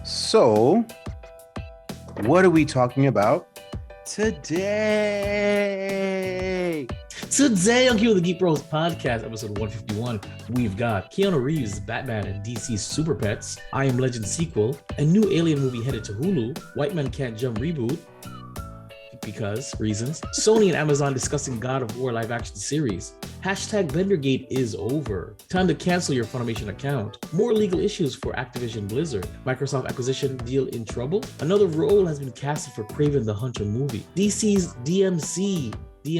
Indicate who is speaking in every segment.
Speaker 1: So, what are we talking about today?
Speaker 2: Today on Keepin, the GEEK BROS podcast, episode 151, we've got Keanu Reeves' Batman and DC Super Pets, I Am Legend sequel, a new Alien movie headed to Hulu, White Man Can't Jump reboot, because reasons, Sony and Amazon discussing God of War live action series, hashtag BenderGate is over, time to cancel your Funimation account, more legal issues for Activision Blizzard, Microsoft acquisition deal in trouble, another role has been casted for Kraven the Hunter movie, DC's DBZ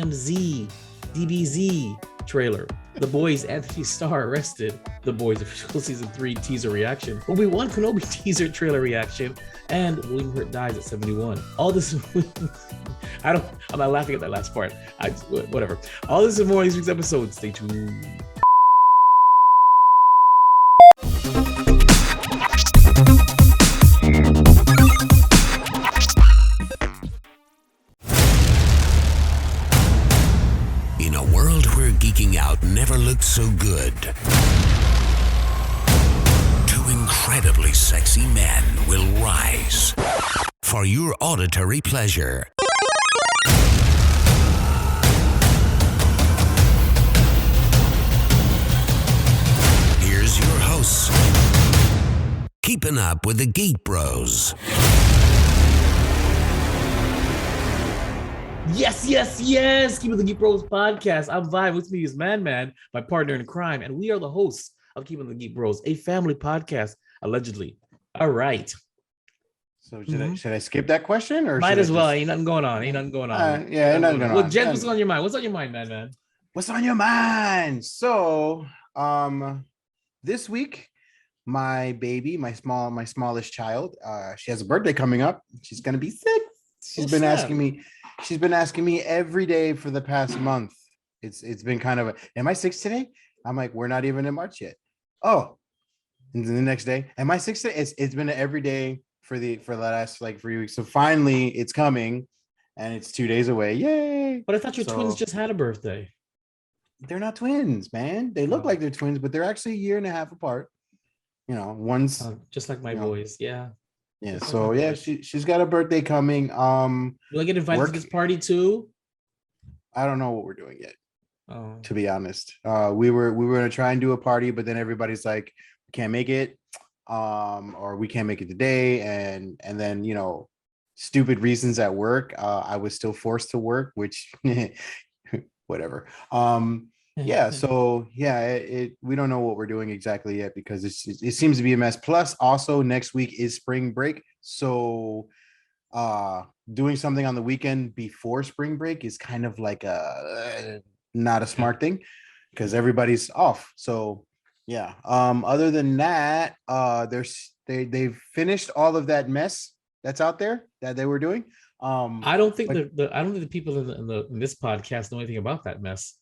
Speaker 2: trailer. The Boys Anthony Starr arrested. The Boys official season 3 teaser reaction. Obi-Wan Kenobi teaser trailer reaction. And William Hurt dies at 71. All this I'm not laughing at that last part. Whatever. All this and more in this week's episode. Stay tuned.
Speaker 3: In a world where geeking out never looked so good, two incredibly sexy men will rise for your auditory pleasure. Here's your hosts, keeping up with the Geek Bros.
Speaker 2: Yes. Keeping the GEEK BROS podcast. I'm Vibe. With me is Man, my partner in crime, and we are the hosts of Keeping the GEEK BROS, a family podcast, allegedly. All right.
Speaker 1: So should I skip that question or
Speaker 2: Might as well.
Speaker 1: Just...
Speaker 2: Ain't nothing going on. Ain't nothing going on.
Speaker 1: Ain't nothing going on.
Speaker 2: Well, Jen, what's on your mind? What's on your mind, man?
Speaker 1: What's on your mind? So, this week, my baby, my smallest child, she has a birthday coming up. She's gonna be 6. She's been asking me every day for the past month. It's been kind of am I 6 today? I'm like, we're not even in March yet. Oh, and then the next day, am I 6 today? It's been every day for the last like 3 weeks. So finally it's coming and it's 2 days away. Yay.
Speaker 2: But I thought your twins just had a birthday.
Speaker 1: They're not twins, man. They look like they're twins, but they're actually a year and a half apart. You know, one's
Speaker 2: just like my boys. Yeah.
Speaker 1: Yeah, so yeah, she's got a birthday coming.
Speaker 2: Will I get invited to this party too?
Speaker 1: I don't know what we're doing yet.
Speaker 2: Oh.
Speaker 1: To be honest. We were gonna try and do a party, but then everybody's like, we can't make it, or we can't make it today, and then stupid reasons at work. I was still forced to work, which whatever. So we don't know what we're doing exactly yet because it seems to be a mess. Plus, also next week is spring break, so doing something on the weekend before spring break is kind of like not a smart thing because everybody's off. So other than that, they've finished all of that mess that's out there that they were doing.
Speaker 2: I don't think the people in this podcast know anything about that mess.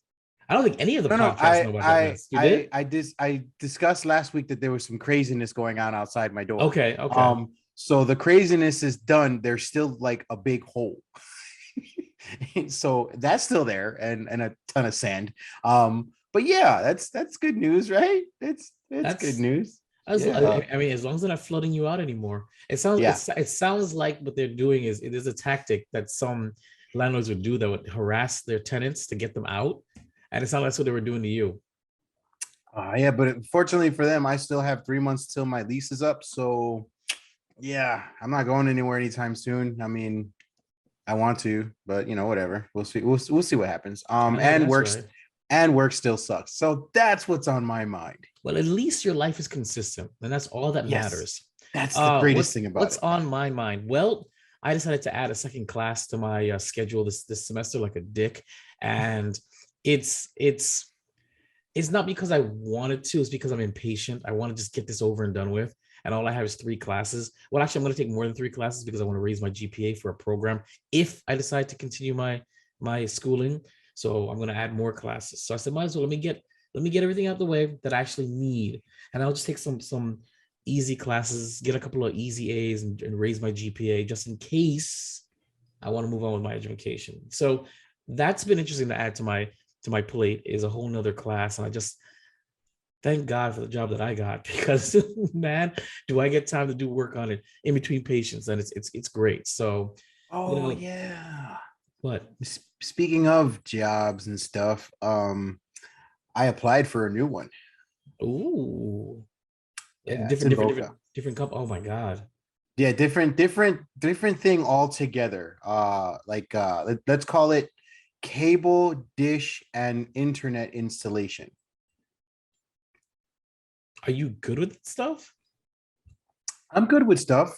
Speaker 2: I don't think any of the podcasts know about that mess.
Speaker 1: I discussed last week that there was some craziness going on outside my door.
Speaker 2: Okay.
Speaker 1: So the craziness is done. There's still like a big hole. So that's still there and a ton of sand. But yeah, that's good news, right? That's good news.
Speaker 2: I mean, as long as they're not flooding you out anymore. It sounds like what they're doing is it is a tactic that some landlords would do that would harass their tenants to get them out. And it's not that's what they were doing to you.
Speaker 1: But fortunately for them, I still have 3 months till my lease is up. So yeah, I'm not going anywhere anytime soon. I mean, I want to, but whatever. We'll see. We'll see what happens. And work still sucks. So that's what's on my mind.
Speaker 2: Well, at least your life is consistent, and that's all that matters.
Speaker 1: That's the greatest thing about
Speaker 2: what's on my mind. Well, I decided to add a second class to my schedule this semester, like a dick, and it's not because I wanted to. It's because I'm impatient. I want to just get this over and done with. And all I have is 3 classes. Well, actually, I'm going to take more than 3 classes because I want to raise my GPA for a program if I decide to continue my schooling. So I'm going to add more classes. So I said, might as well let me get everything out the way that I actually need, and I'll just take some easy classes, get a couple of easy A's, and raise my GPA just in case I want to move on with my education. So that's been interesting to add to my plate is a whole nother class, and Thank God for the job that I got because man, do I get time to do work on it in between patients, and it's great. So,
Speaker 1: Oh yeah.
Speaker 2: what?
Speaker 1: Speaking of jobs and stuff, I applied for a new one.
Speaker 2: Ooh,
Speaker 1: Yeah, it's
Speaker 2: different,
Speaker 1: in
Speaker 2: different,
Speaker 1: Boca.
Speaker 2: different, different cup. Oh my God.
Speaker 1: Yeah, different thing altogether. Let's call it cable, dish, and internet installation.
Speaker 2: Are you good with that stuff?
Speaker 1: I'm good with stuff,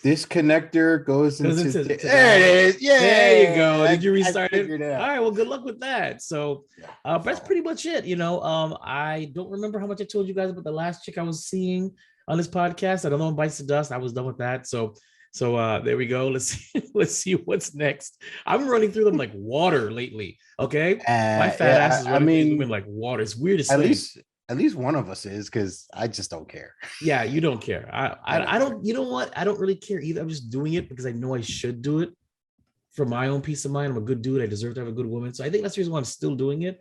Speaker 1: this connector goes
Speaker 2: Goes
Speaker 1: into
Speaker 2: into to
Speaker 1: there it
Speaker 2: that.
Speaker 1: is.
Speaker 2: There you go.
Speaker 1: Yeah,
Speaker 2: Did you
Speaker 1: I
Speaker 2: restart it?
Speaker 1: figured it
Speaker 2: All
Speaker 1: out.
Speaker 2: right. Well, good luck with that. So,
Speaker 1: Yeah.
Speaker 2: that's pretty much it. I don't remember how much I told you guys about the last chick I was seeing on this podcast. I don't know. Bites the dust. I was done with that. So there we go. Let's see. Let's see what's next. I'm running through them like water lately. Okay, my fat ass
Speaker 1: Yeah,
Speaker 2: is
Speaker 1: I
Speaker 2: running through these women
Speaker 1: mean,
Speaker 2: like water. It's weird to
Speaker 1: at
Speaker 2: say.
Speaker 1: least one of us is because I just don't care.
Speaker 2: Yeah, you don't care.
Speaker 1: I
Speaker 2: I
Speaker 1: don't care.
Speaker 2: don't. You know what? I don't really care either. I'm just doing it because I know I should do it for my own peace of mind. I'm a good dude. I deserve to have a good woman. So I think that's the reason why I'm still doing it.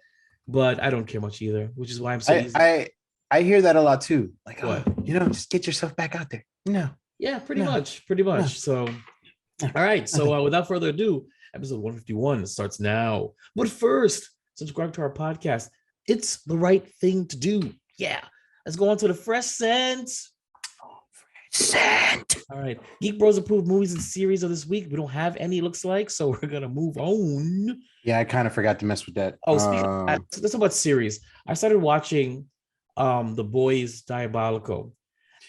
Speaker 2: But I don't care much either, which is why I'm so
Speaker 1: I
Speaker 2: easy.
Speaker 1: I I hear that a lot too. Like, oh,
Speaker 2: What?
Speaker 1: just get yourself back out there. No,
Speaker 2: Yeah, pretty
Speaker 1: no,
Speaker 2: much. Pretty
Speaker 1: no,
Speaker 2: much. So,
Speaker 1: no,
Speaker 2: all right. So
Speaker 1: nothing.
Speaker 2: without further ado, episode 151 starts now. But first, subscribe to our podcast. It's the right thing to do. Yeah. Let's go on to the fresh sense.
Speaker 1: Sent.
Speaker 2: All right. Geek Bros approved movies and series of this week. We don't have any, looks like. So we're going to move on.
Speaker 1: Yeah, I kind of forgot to mess with that.
Speaker 2: Oh, speaking of that, let's talk about series. I started watching The Boys Diabolical.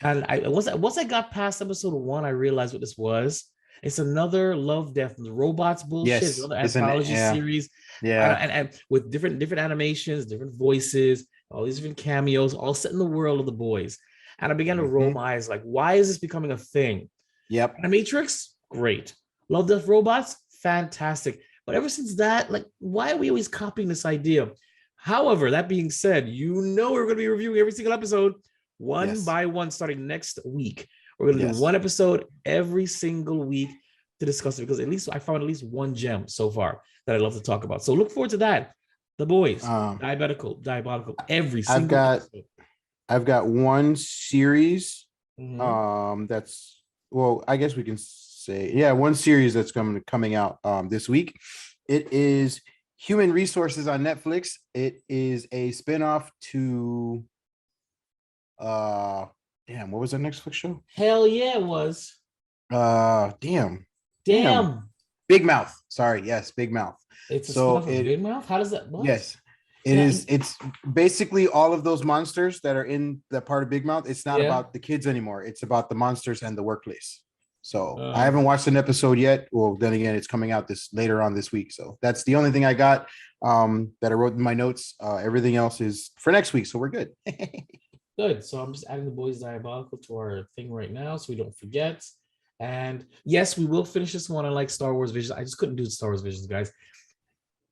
Speaker 2: And once I got past episode 1, I realized what this was. It's another love, death, and robots bullshit. It's
Speaker 1: Yes,
Speaker 2: another
Speaker 1: it's an
Speaker 2: anthology
Speaker 1: yeah,
Speaker 2: series.
Speaker 1: yeah.
Speaker 2: And with different animations, different voices, all these different cameos, all set in the world of The Boys. And I began to roll my eyes like, why is this becoming a thing?
Speaker 1: Yep.
Speaker 2: Animatrix, great. Love, Death, Robots, fantastic. But ever since that, like, why are we always copying this idea? However, that being said, we're going to be reviewing every single episode one by one starting next week. We're going to do one episode every single week to discuss it because at least I found at least one gem so far that I'd love to talk about. So look forward to that. The Boys, Diabolical, every single episode.
Speaker 1: I've got one series.
Speaker 2: Mm-hmm.
Speaker 1: That's, well, I guess we can say, one series that's coming out this week. It is Human Resources on Netflix. It is a spinoff to what was that Netflix show?
Speaker 2: Hell yeah, it was.
Speaker 1: Damn. Big Mouth. Sorry, yes, Big Mouth.
Speaker 2: It's a spinoff of Big Mouth. How does that? What?
Speaker 1: Yes. It is. It's basically all of those monsters that are in that part of Big Mouth. It's not about the kids anymore. It's about the monsters and the workplace. So I haven't watched an episode yet. Well, then again, it's coming out later on this week. So that's the only thing I got that I wrote in my notes. Everything else is for next week. So we're good.
Speaker 2: Good. So I'm just adding The Boys Diabolical to our thing right now so we don't forget. And yes, we will finish this one. I like Star Wars Visions. I just couldn't do Star Wars Visions, guys.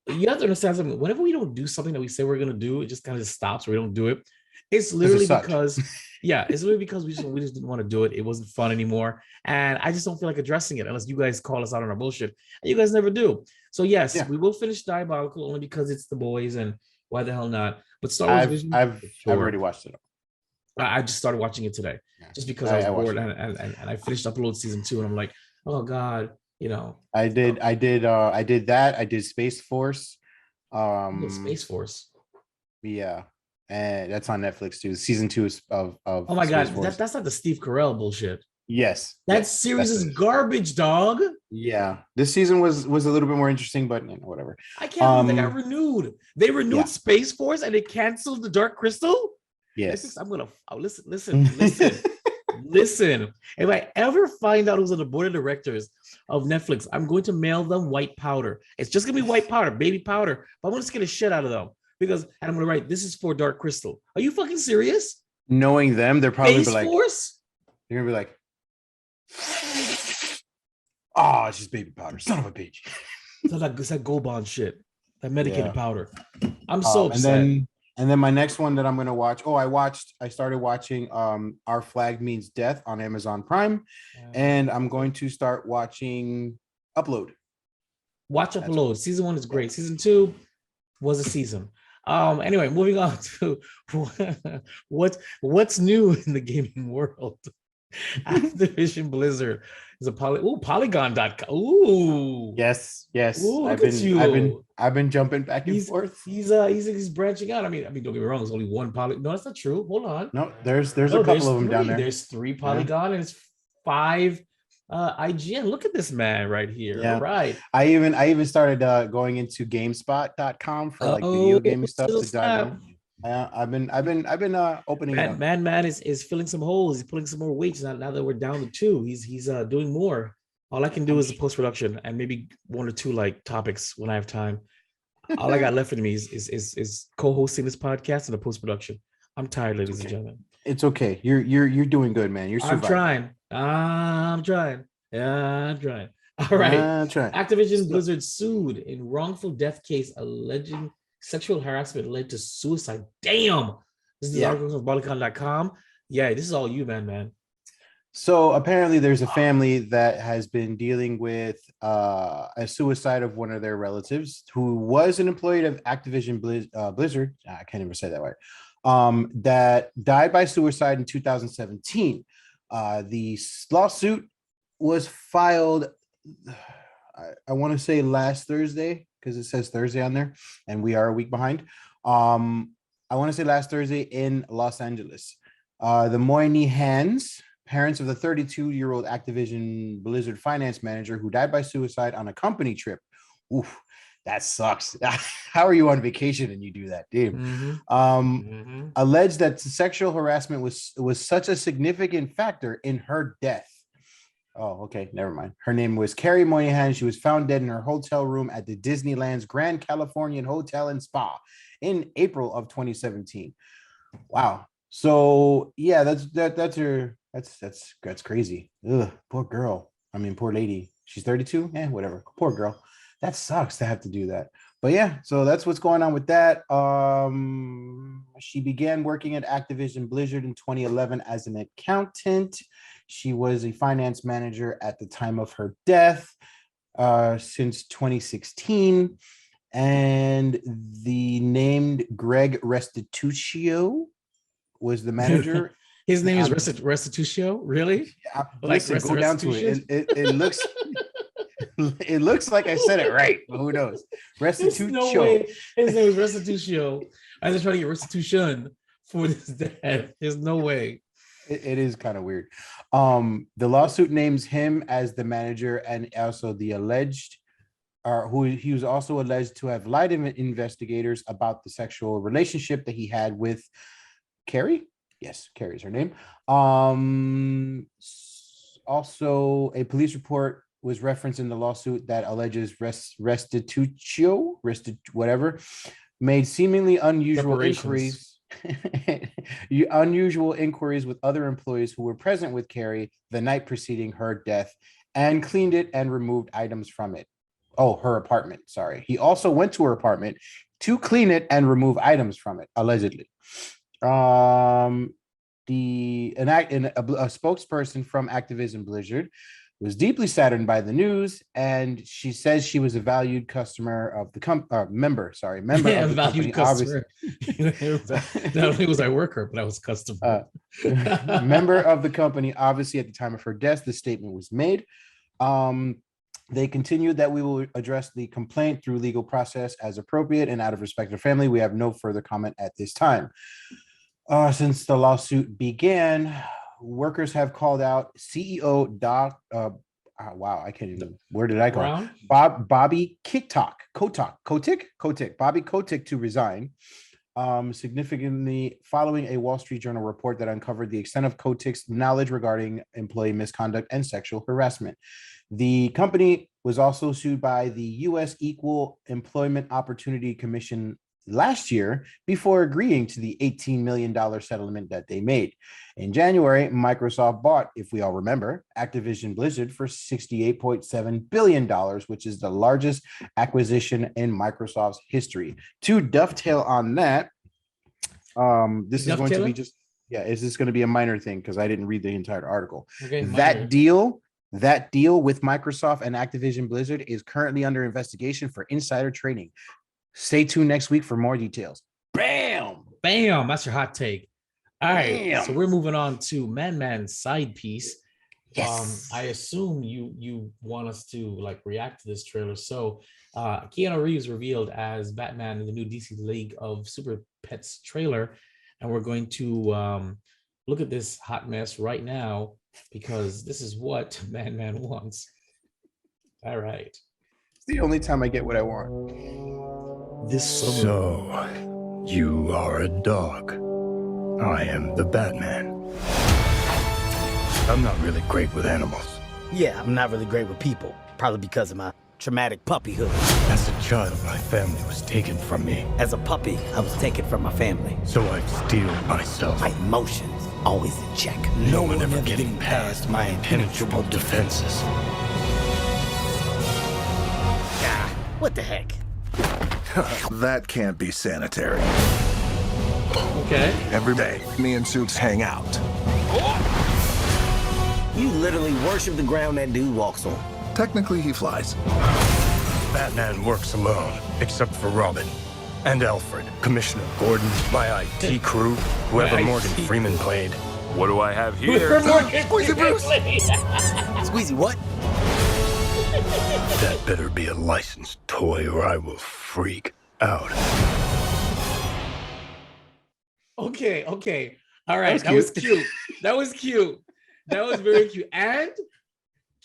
Speaker 2: You have to understand something. Whenever we don't do something that we say we're going to do, it just kind of stops. We don't do it. It's literally because, it's literally because we just didn't want to do it. It wasn't fun anymore. And I just don't feel like addressing it unless you guys call us out on our bullshit. And you guys never do. So yes, we will finish Diabolical only because it's The Boys and why the hell not? But Star Wars Vision,
Speaker 1: I've already watched it.
Speaker 2: I just started watching it today just because I was bored and I finished Upload season 2 and I'm like, oh God,
Speaker 1: I did that. I did Space Force.
Speaker 2: Space Force.
Speaker 1: Yeah. And that's on Netflix too. Season 2 of
Speaker 2: oh my God, that's not the Steve Carell bullshit.
Speaker 1: Yes.
Speaker 2: That series is garbage, dog.
Speaker 1: Yeah. This season was a little bit more interesting, but whatever.
Speaker 2: I can't believe they got renewed. They renewed Space Force and they canceled the Dark Crystal.
Speaker 1: Yes.
Speaker 2: I'm gonna listen. If I ever find out who's on the board of directors of Netflix, I'm going to mail them white powder. It's just gonna be white powder, baby powder. But I'm gonna scare the shit out of them and I'm gonna write, "This is for Dark Crystal." Are you fucking serious?
Speaker 1: Knowing them, they're probably
Speaker 2: Space Force?
Speaker 1: They're gonna be like, "Oh, it's just baby powder, son of a bitch."
Speaker 2: It's that Gold Bond shit, that medicated powder. I'm so upset.
Speaker 1: And then my next one that I'm going to watch. I started watching Our Flag Means Death on Amazon Prime. And I'm going to start watching Upload.
Speaker 2: Watch Upload. Season 1 is great. Season 2 was a season. Anyway, moving on to what's new in the gaming world. Activision Blizzard is a Polygon.com. Ooh.
Speaker 1: Yes, yes.
Speaker 2: Ooh,
Speaker 1: I've
Speaker 2: look at
Speaker 1: been I've been
Speaker 2: you.
Speaker 1: I've been jumping back and
Speaker 2: He's
Speaker 1: forth.
Speaker 2: he's branching out. I mean, don't get me wrong, there's only one poly. No, that's not true. Hold on.
Speaker 1: No, there's a
Speaker 2: No,
Speaker 1: couple
Speaker 2: there's
Speaker 1: of them down
Speaker 2: three.
Speaker 1: there.
Speaker 2: There's three
Speaker 1: Yeah.
Speaker 2: Polygon and it's five IGN. Look at this man right here. All
Speaker 1: Yeah.
Speaker 2: right.
Speaker 1: I even started going into GameSpot.com for like video
Speaker 2: Oh,
Speaker 1: gaming stuff
Speaker 2: sizzle
Speaker 1: to dive
Speaker 2: snap.
Speaker 1: in. I've been opening it up.
Speaker 2: Man is filling some holes. He's pulling some more weight now that we're down to two. He's doing more. All I can do is the post production and maybe one or two like topics when I have time. All I got left for me is co-hosting this podcast and the post production. I'm tired, ladies and gentlemen.
Speaker 1: It's okay. You're doing good, man. You're
Speaker 2: I'm
Speaker 1: surviving.
Speaker 2: trying. I'm trying. Yeah, I'm trying. All right.
Speaker 1: Try.
Speaker 2: Activision Blizzard sued in wrongful death case alleging sexual harassment led to suicide. Damn. This is article from Polygon.com. Yeah, this is all you, man.
Speaker 1: So apparently there's a family that has been dealing with a suicide of one of their relatives who was an employee of Activision Blizzard. I can't even say that word. That died by suicide in 2017. The lawsuit was filed, I want to say last Thursday, because it says Thursday on there, and we are a week behind. I want to say last Thursday in Los Angeles. The Moynihan's, parents of the 32-year-old Activision Blizzard finance manager who died by suicide on a company trip. Oof, that sucks. How are you on vacation and you do that, dude? Alleged that sexual harassment was such a significant factor in her death. Oh, okay, never mind. Her name was Carrie Moynihan. She was found dead in her hotel room at the Disneyland's Grand Californian Hotel and Spa in April of 2017. Wow. So yeah, that's crazy. Ugh, poor girl. I mean, poor lady. She's 32. Yeah, whatever. Poor girl. That sucks to have to do that. But yeah, so that's what's going on with that. She began working at Activision Blizzard in 2011 as an accountant. She was a finance manager at the time of her death since 2016. And the named Greg Restitucio was the manager.
Speaker 2: His name is Restitucio? Really?
Speaker 1: Listen, go down to it. It looks it looks like I said it right, but who knows? Restitucio.
Speaker 2: No way. His name is Restitucio. I was trying to get restitution for this dad. There's no way.
Speaker 1: It is kind of weird. The lawsuit names him as the manager and also the alleged, or who he was also alleged to have lied to investigators about the sexual relationship that he had with Carrie. Yes, Carrie is her name. Also, a police report was referenced in the lawsuit that alleges Restitucio, whatever, made seemingly unusual inquiries. Unusual inquiries with other employees who were present with Carrie the night preceding her death and cleaned it and removed items from it. Oh, her apartment. Sorry. He also went to her apartment to clean it and remove items from it, allegedly. A spokesperson from Activision Blizzard was deeply saddened by the news, and she says she was a valued customer of the member of the
Speaker 2: valued
Speaker 1: company.
Speaker 2: Customer. Not only was I worker, but I was customer.
Speaker 1: Member of the company. Obviously, at the time of her death, the statement was made. They continued that we will address the complaint through legal process as appropriate and out of respect to family. We have no further comment at this time. Since the lawsuit began, workers have called out CEO wow, I can't even. Where did I go? Bobby Kotick, Bobby Kotick to resign. Significantly following a Wall Street Journal report that uncovered the extent of Kotick's knowledge regarding employee misconduct and sexual harassment. The company was also sued by the U.S. Equal Employment Opportunity Commission last year before agreeing to the $18 million settlement that they made. In January, Microsoft bought, if we all remember, Activision Blizzard for $68.7 billion, which is the largest acquisition in Microsoft's history. To dovetail on that, this is going to be just, is this going to be a minor thing? Because I didn't read the entire article. Okay, that deal with Microsoft and Activision Blizzard is currently under investigation for insider trading. Stay tuned next week for more details. Bam.
Speaker 2: Bam. That's your hot take. All right.
Speaker 1: Bam.
Speaker 2: So we're moving on to Man's side piece.
Speaker 1: Yes.
Speaker 2: I assume you want us to like react to this trailer. So Keanu Reeves revealed as Batman in the new DC League of Super Pets trailer, and we're going to look at this hot mess right now because this is what Man wants. All right.
Speaker 1: It's the only time I get what I want.
Speaker 2: This summer.
Speaker 4: So, you are a dog. I am the Batman. I'm not really great with animals.
Speaker 5: Yeah, I'm not really great with people. Probably because of my traumatic puppyhood.
Speaker 4: As a child, my family was taken from me.
Speaker 5: As a puppy, I was taken from my family.
Speaker 4: So I steeled myself.
Speaker 5: My emotions always in check.
Speaker 4: No one ever getting past my impenetrable defenses.
Speaker 5: Ah, what the heck?
Speaker 6: That can't be sanitary.
Speaker 2: Okay.
Speaker 6: Every day, me and Soups hang out.
Speaker 5: You literally worship the ground that dude walks on.
Speaker 6: Technically, he flies.
Speaker 4: Batman works alone, except for Robin and Alfred, Commissioner Gordon, my IT crew, whoever
Speaker 2: My
Speaker 4: Morgan
Speaker 2: IT
Speaker 4: Freeman played.
Speaker 7: What do I have here?
Speaker 6: Squeezy Bruce!
Speaker 5: Squeezy, what?
Speaker 4: That better be a licensed toy or I will freak out.
Speaker 2: Okay. All right. That was cute. That was cute. That was very cute. And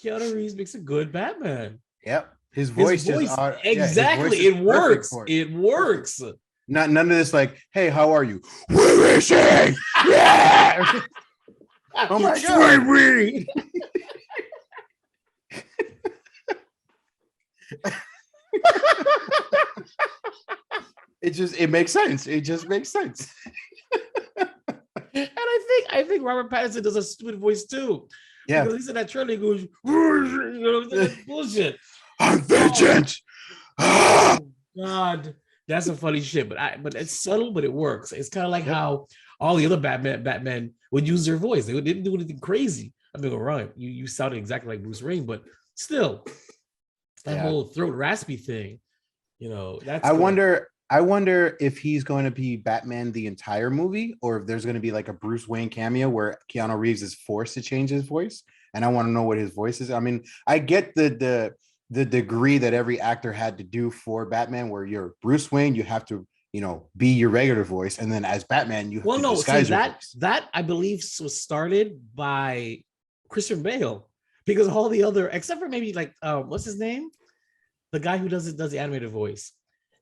Speaker 2: Keanu Reeves makes a good Batman.
Speaker 1: Yep. His voice
Speaker 2: His voice,
Speaker 1: just
Speaker 2: exactly.
Speaker 1: his voice is
Speaker 2: It works.
Speaker 1: perfect for it.
Speaker 2: It works.
Speaker 1: None of this like, hey, how are you? Where is he? Yeah. Oh my god.
Speaker 4: Weed.
Speaker 1: It makes sense. It just makes sense.
Speaker 2: And I think Robert Pattinson does a stupid voice too.
Speaker 1: Yeah.
Speaker 2: Because he's in that trailer, he goes, you know, that's bullshit.
Speaker 1: I'm vengeance.
Speaker 2: Oh, God, that's some funny shit. But it's subtle, but it works. It's kind of like how all the other Batman would use their voice. They didn't do anything crazy. I mean, right, you sounded exactly like Bruce Wayne, but still, that whole throat raspy thing, you know. That's
Speaker 1: I wonder if he's going to be Batman the entire movie, or if there's going to be like a Bruce Wayne cameo where Keanu Reeves is forced to change his voice. And I want to know what his voice is. I mean, I get the degree that every actor had to do for Batman, where you're Bruce Wayne, you have to, you know, be your regular voice, and then as Batman, you have to disguise your voice.
Speaker 2: That I believe was started by Christian Bale, because all the other, except for maybe like what's his name, the guy who does the animated voice.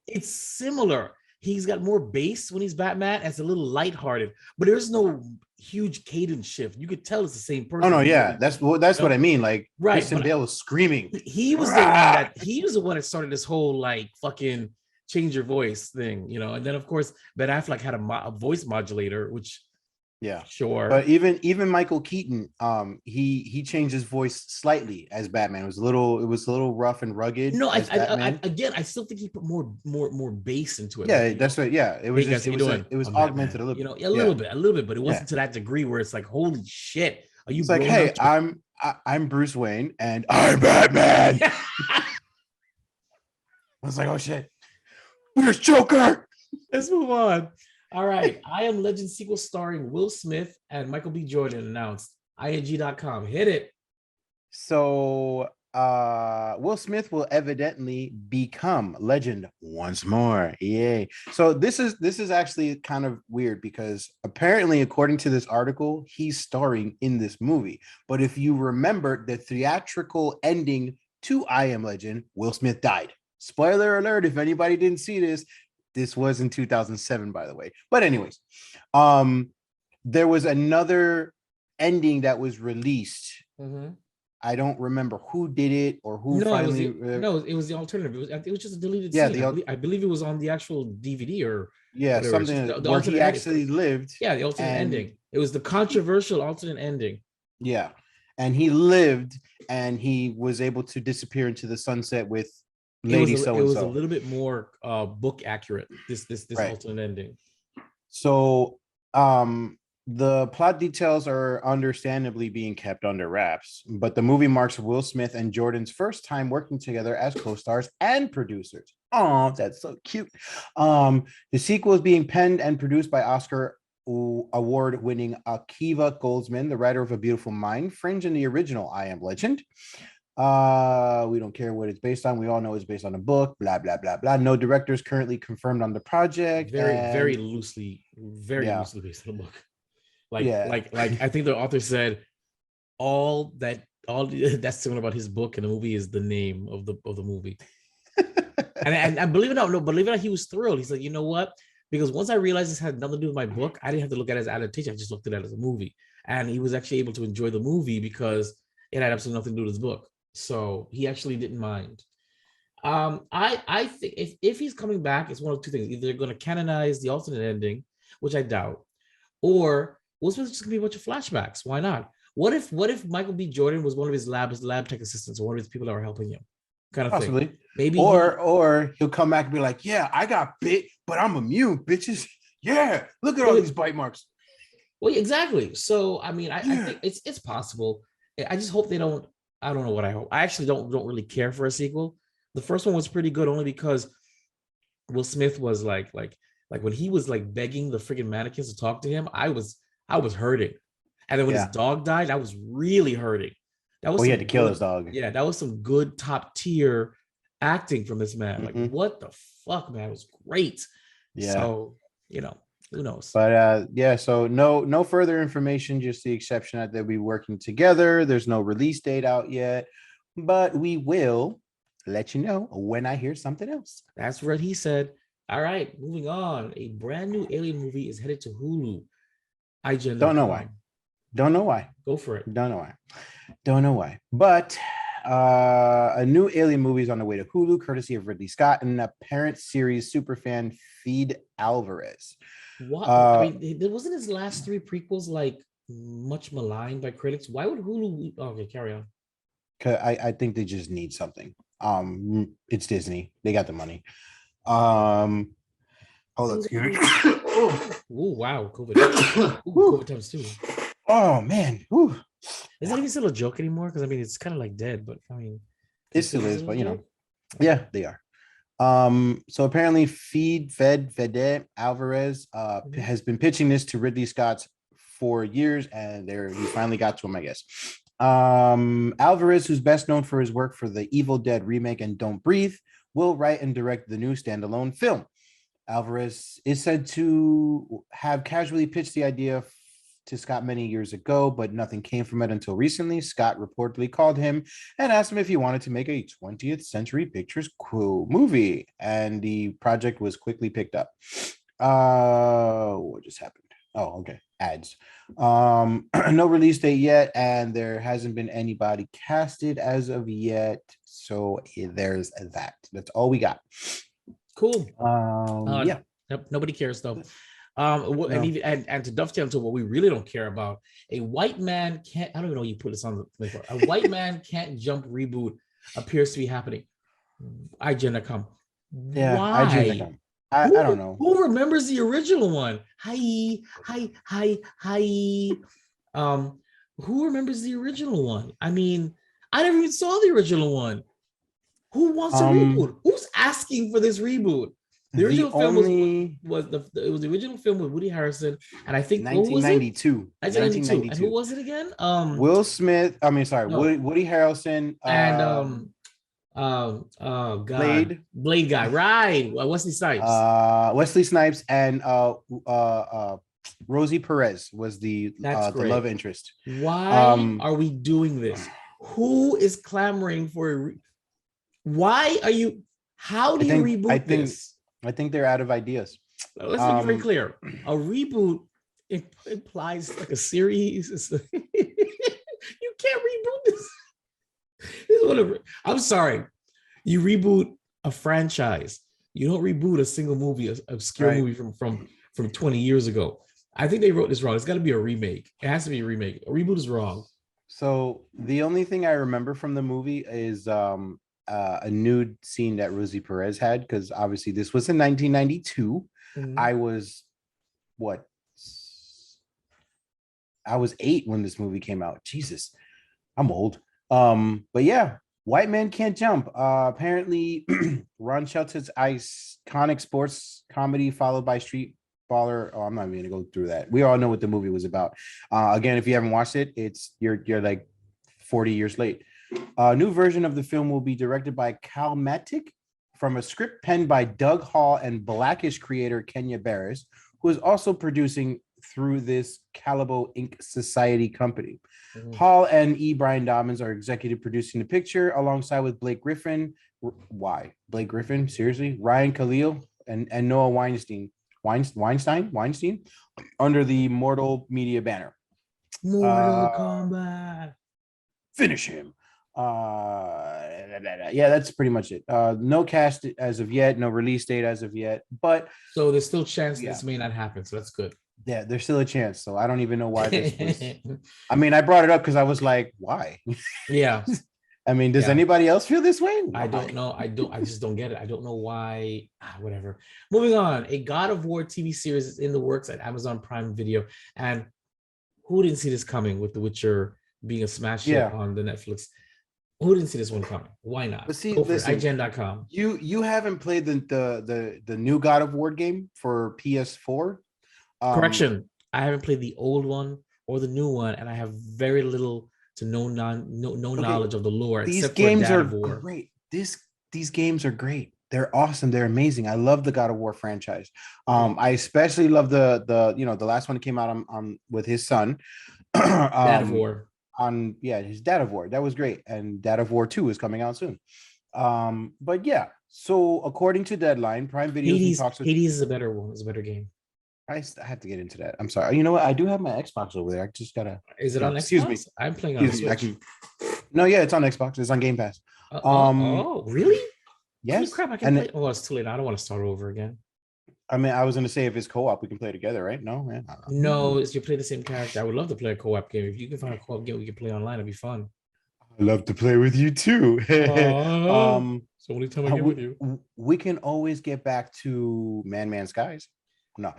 Speaker 2: It's similar. He's got more bass when he's Batman. It's a little lighthearted, but there's no huge cadence shift. You could tell it's the same person.
Speaker 1: Oh no, yeah, that's what I mean. Like,
Speaker 2: right,
Speaker 1: Christian Bale was screaming.
Speaker 2: He was the one that started this whole like fucking change your voice thing, you know. And then of course Ben Affleck had a voice modulator, which sure.
Speaker 1: But even Michael Keaton, he changed his voice slightly as Batman. It was a little rough and rugged.
Speaker 2: No, I still think he put more bass into it.
Speaker 1: Yeah,
Speaker 2: like,
Speaker 1: that's right. Yeah, it was
Speaker 2: hey,
Speaker 1: just it was
Speaker 2: I'm
Speaker 1: augmented
Speaker 2: Batman.
Speaker 1: a little,
Speaker 2: you know, a little bit, but it wasn't to that degree where it's like, holy shit, are you?
Speaker 1: It's like, hey, I'm Bruce Wayne and I'm Batman. I was like, oh shit, where's Joker?
Speaker 2: Let's move on. All right. I Am Legend sequel starring Will Smith and Michael B. Jordan announced. ING.com. Hit it.
Speaker 1: So Will Smith will evidently become Legend once more. Yay. So this is actually kind of weird because apparently, according to this article, he's starring in this movie. But if you remember the theatrical ending to I Am Legend, Will Smith died. Spoiler alert, if anybody didn't see this. This was in 2007, by the way. But anyways, there was another ending that was released.
Speaker 2: Mm-hmm.
Speaker 1: I don't remember who did it or who finally.
Speaker 2: It was the alternative. It was just a deleted scene. I believe it was on the actual DVD or
Speaker 1: something where he actually lived.
Speaker 2: Yeah, the alternate ending. It was the controversial alternate ending.
Speaker 1: Yeah, and he lived, and he was able to disappear into the sunset with. It was
Speaker 2: a little bit more book accurate. This
Speaker 1: right.
Speaker 2: alternate ending.
Speaker 1: So The plot details are understandably being kept under wraps, but the movie marks Will Smith and Jordan's first time working together as co-stars and producers. Oh, that's so cute. The sequel is being penned and produced by Oscar award-winning Akiva Goldsman, the writer of A Beautiful Mind, Fringe, and the original I Am Legend. We don't care what it's based on. We all know it's based on a book. Blah blah blah blah. No directors currently confirmed on the project.
Speaker 2: Very loosely based on the book. Like I think the author said all that's similar about his book and the movie is the name of the movie. and believe it or not, he was thrilled. He's like, you know what? Because once I realized this had nothing to do with my book, I didn't have to look at it as adaptation. I just looked at it as a movie, and he was actually able to enjoy the movie because it had absolutely nothing to do with his book. So he actually didn't mind. I think if he's coming back, it's one of two things: either they're going to canonize the alternate ending, which I doubt, or Will Smith's just gonna be a bunch of flashbacks. Why not? What if Michael B. Jordan was one of his lab tech assistants or one of his people that were helping him? Kind of
Speaker 1: possibly.
Speaker 2: Thing. Maybe
Speaker 1: or he'll come back and be like, yeah, I got bit, but I'm immune, bitches. Yeah, look at all these bite marks.
Speaker 2: Well, exactly. So I mean, I think it's possible. I just hope they don't. I don't know what I hope. I actually don't really care for a sequel. The first one was pretty good only because Will Smith was like when he was like begging the freaking mannequins to talk to him, I was hurting. And then when his dog died, I was really hurting. That was
Speaker 1: he had to kill his dog.
Speaker 2: Yeah, that was some good top tier acting from this man.
Speaker 1: Mm-hmm.
Speaker 2: Like, what the fuck, man? It was great.
Speaker 1: Yeah.
Speaker 2: So, who knows?
Speaker 1: But so no further information, just the exception that they'll be working together. There's no release date out yet, but we will let you know when I hear something else.
Speaker 2: That's what he said. All right, moving on. A brand new Alien movie is headed to Hulu.
Speaker 1: Don't know why.
Speaker 2: Go for it.
Speaker 1: Don't know why. But a new Alien movie is on the way to Hulu, courtesy of Ridley Scott and apparent series superfan Feed Alvarez.
Speaker 2: What? I mean, wasn't his last three prequels like much maligned by critics? Why would Hulu? Okay, carry on.
Speaker 1: I think they just need something. It's Disney. They got the money. Hold on.
Speaker 2: Oh, wow. COVID. COVID times two.
Speaker 1: Oh, man. Ooh.
Speaker 2: Is that even still a joke anymore? Because I mean, it's kind of like dead, but I mean,
Speaker 1: it still is, but yeah, they are. So apparently Fede Alvarez has been pitching this to Ridley Scott's for years, and he finally got to him, I guess. Alvarez, who's best known for his work for the Evil Dead remake and Don't Breathe, will write and direct the new standalone film. Alvarez is said to have casually pitched the idea to Scott many years ago, but nothing came from it until recently. Scott reportedly called him and asked him if he wanted to make a 20th Century Pictures movie, and the project was quickly picked up. What just happened? Oh, okay. Ads. No release date yet, and there hasn't been anybody casted as of yet. So there's that. That's all we got.
Speaker 2: Cool.
Speaker 1: Yeah.
Speaker 2: Nobody cares though. And to dovetail into what we really don't care about, a white man can't. I don't even know you put this on the. A white man can't jump reboot appears to be happening. IGN.com.
Speaker 1: Yeah.
Speaker 2: Why?
Speaker 1: IGN.com. I don't know.
Speaker 2: Who remembers the original one? Hi. Who remembers the original one? I mean, I never even saw the original one. Who wants a reboot? Who's asking for this reboot? The original film was the original film with Woody Harrelson, and I think
Speaker 1: 1992.
Speaker 2: 1992. And who was it again?
Speaker 1: Will Smith. I mean, sorry, no. Woody Harrelson
Speaker 2: and God, Blade guy, right? Wesley Snipes.
Speaker 1: And Rosie Perez was the love interest.
Speaker 2: Why are we doing this? Who is clamoring for? Why are you? How do you reboot this?
Speaker 1: I think they're out of ideas.
Speaker 2: Let's make it very clear. A reboot implies like a series. You can't reboot this. I'm sorry. You reboot a franchise. You don't reboot a single movie, an obscure movie from 20 years ago. I think they wrote this wrong. It's got to be a remake. It has to be a remake. A reboot is wrong.
Speaker 1: So the only thing I remember from the movie is a nude scene that Rosie Perez had, because obviously this was in 1992. I was I was 8 when this movie came out. Jesus, I'm old. But yeah, White Man Can't Jump. Apparently, Ron Shelton's iconic sports comedy followed by Street Baller. Oh, I'm not even gonna go through that. We all know what the movie was about. Again, if you haven't watched it, you're like 40 years late. A new version of the film will be directed by Cal Matic from a script penned by Doug Hall and Blackish creator Kenya Barris, who is also producing through this Calibo Inc. Society company. Hall and E. Brian Dobbins are executive producing the picture alongside with Blake Griffin. Why? Blake Griffin? Seriously? Ryan Khalil and Noah Weinstein under the Mortal Media banner.
Speaker 2: Mortal Kombat.
Speaker 1: Finish him. Yeah, that's pretty much it. No cast as of yet, no release date as of yet, but
Speaker 2: so there's still chance this may not happen, so that's good.
Speaker 1: Yeah, there's still a chance. So I don't even know why this was. I mean, I brought it up because I was like, why?
Speaker 2: Yeah.
Speaker 1: I mean, does anybody else feel this way?
Speaker 2: Why? I don't know. I just don't get it. I don't know why. Whatever. Moving on. A God of War TV series is in the works at Amazon Prime Video. And who didn't see this coming with The Witcher being a smash hit on the Netflix? Who didn't see this one coming? Why not?
Speaker 1: But see, listen,
Speaker 2: IGN.com.
Speaker 1: You haven't played the new God of War game for PS4.
Speaker 2: Correction. I haven't played the old one or the new one, and I have very little to no knowledge of the lore.
Speaker 1: These
Speaker 2: except
Speaker 1: games
Speaker 2: for
Speaker 1: are
Speaker 2: War.
Speaker 1: great. These games are great. They're awesome. They're amazing. I love the God of War franchise. I especially love the last one that came out on with his son.
Speaker 2: Dad of War.
Speaker 1: His Dad of War. That was great. And Dad of War 2 is coming out soon. But yeah, so according to Deadline, Prime Video
Speaker 2: Hades is a better one. It's a better game.
Speaker 1: I have to get into that. I'm sorry. You know what? I do have my Xbox over there. I just gotta.
Speaker 2: Is it on Xbox?
Speaker 1: Excuse me.
Speaker 2: I'm playing on Switch.
Speaker 1: No, yeah, it's on Xbox. It's on Game Pass.
Speaker 2: Oh, really?
Speaker 1: Yes.
Speaker 2: Holy crap! I can play. Oh, it's too late. I don't want to start over again.
Speaker 1: I mean, I was gonna say if it's co-op, we can play together, right? No, man.
Speaker 2: No, it's you play the same character. I would love to play a co-op game. If you can find a co-op game we can play online, it'd be fun.
Speaker 1: I love to play with you too.
Speaker 2: It's the only time I get with you.
Speaker 1: We can always get back to Man Skies. No.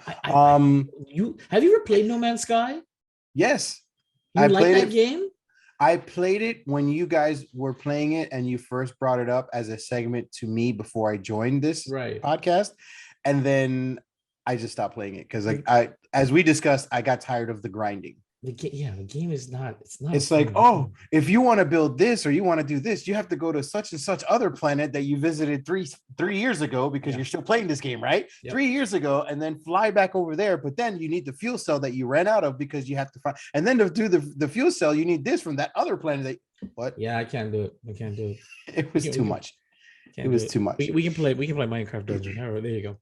Speaker 2: You have you ever played No Man's Sky?
Speaker 1: Yes.
Speaker 2: You like that game?
Speaker 1: I played it when you guys were playing it and you first brought it up as a segment to me before I joined this podcast. And then I just stopped playing it because as we discussed, I got tired of the grinding.
Speaker 2: The game is not.
Speaker 1: It's like, oh, if you want to build this or you want to do this, you have to go to such and such other planet that you visited three years ago because you're still playing this game, right? Yep. 3 years ago, and then fly back over there. But then you need the fuel cell that you ran out of because you have to find, and then to do the fuel cell, you need this from that other planet. What?
Speaker 2: Yeah, I can't do it.
Speaker 1: It was too much. It was too much.
Speaker 2: We can play Minecraft Dungeon. All right, there you go.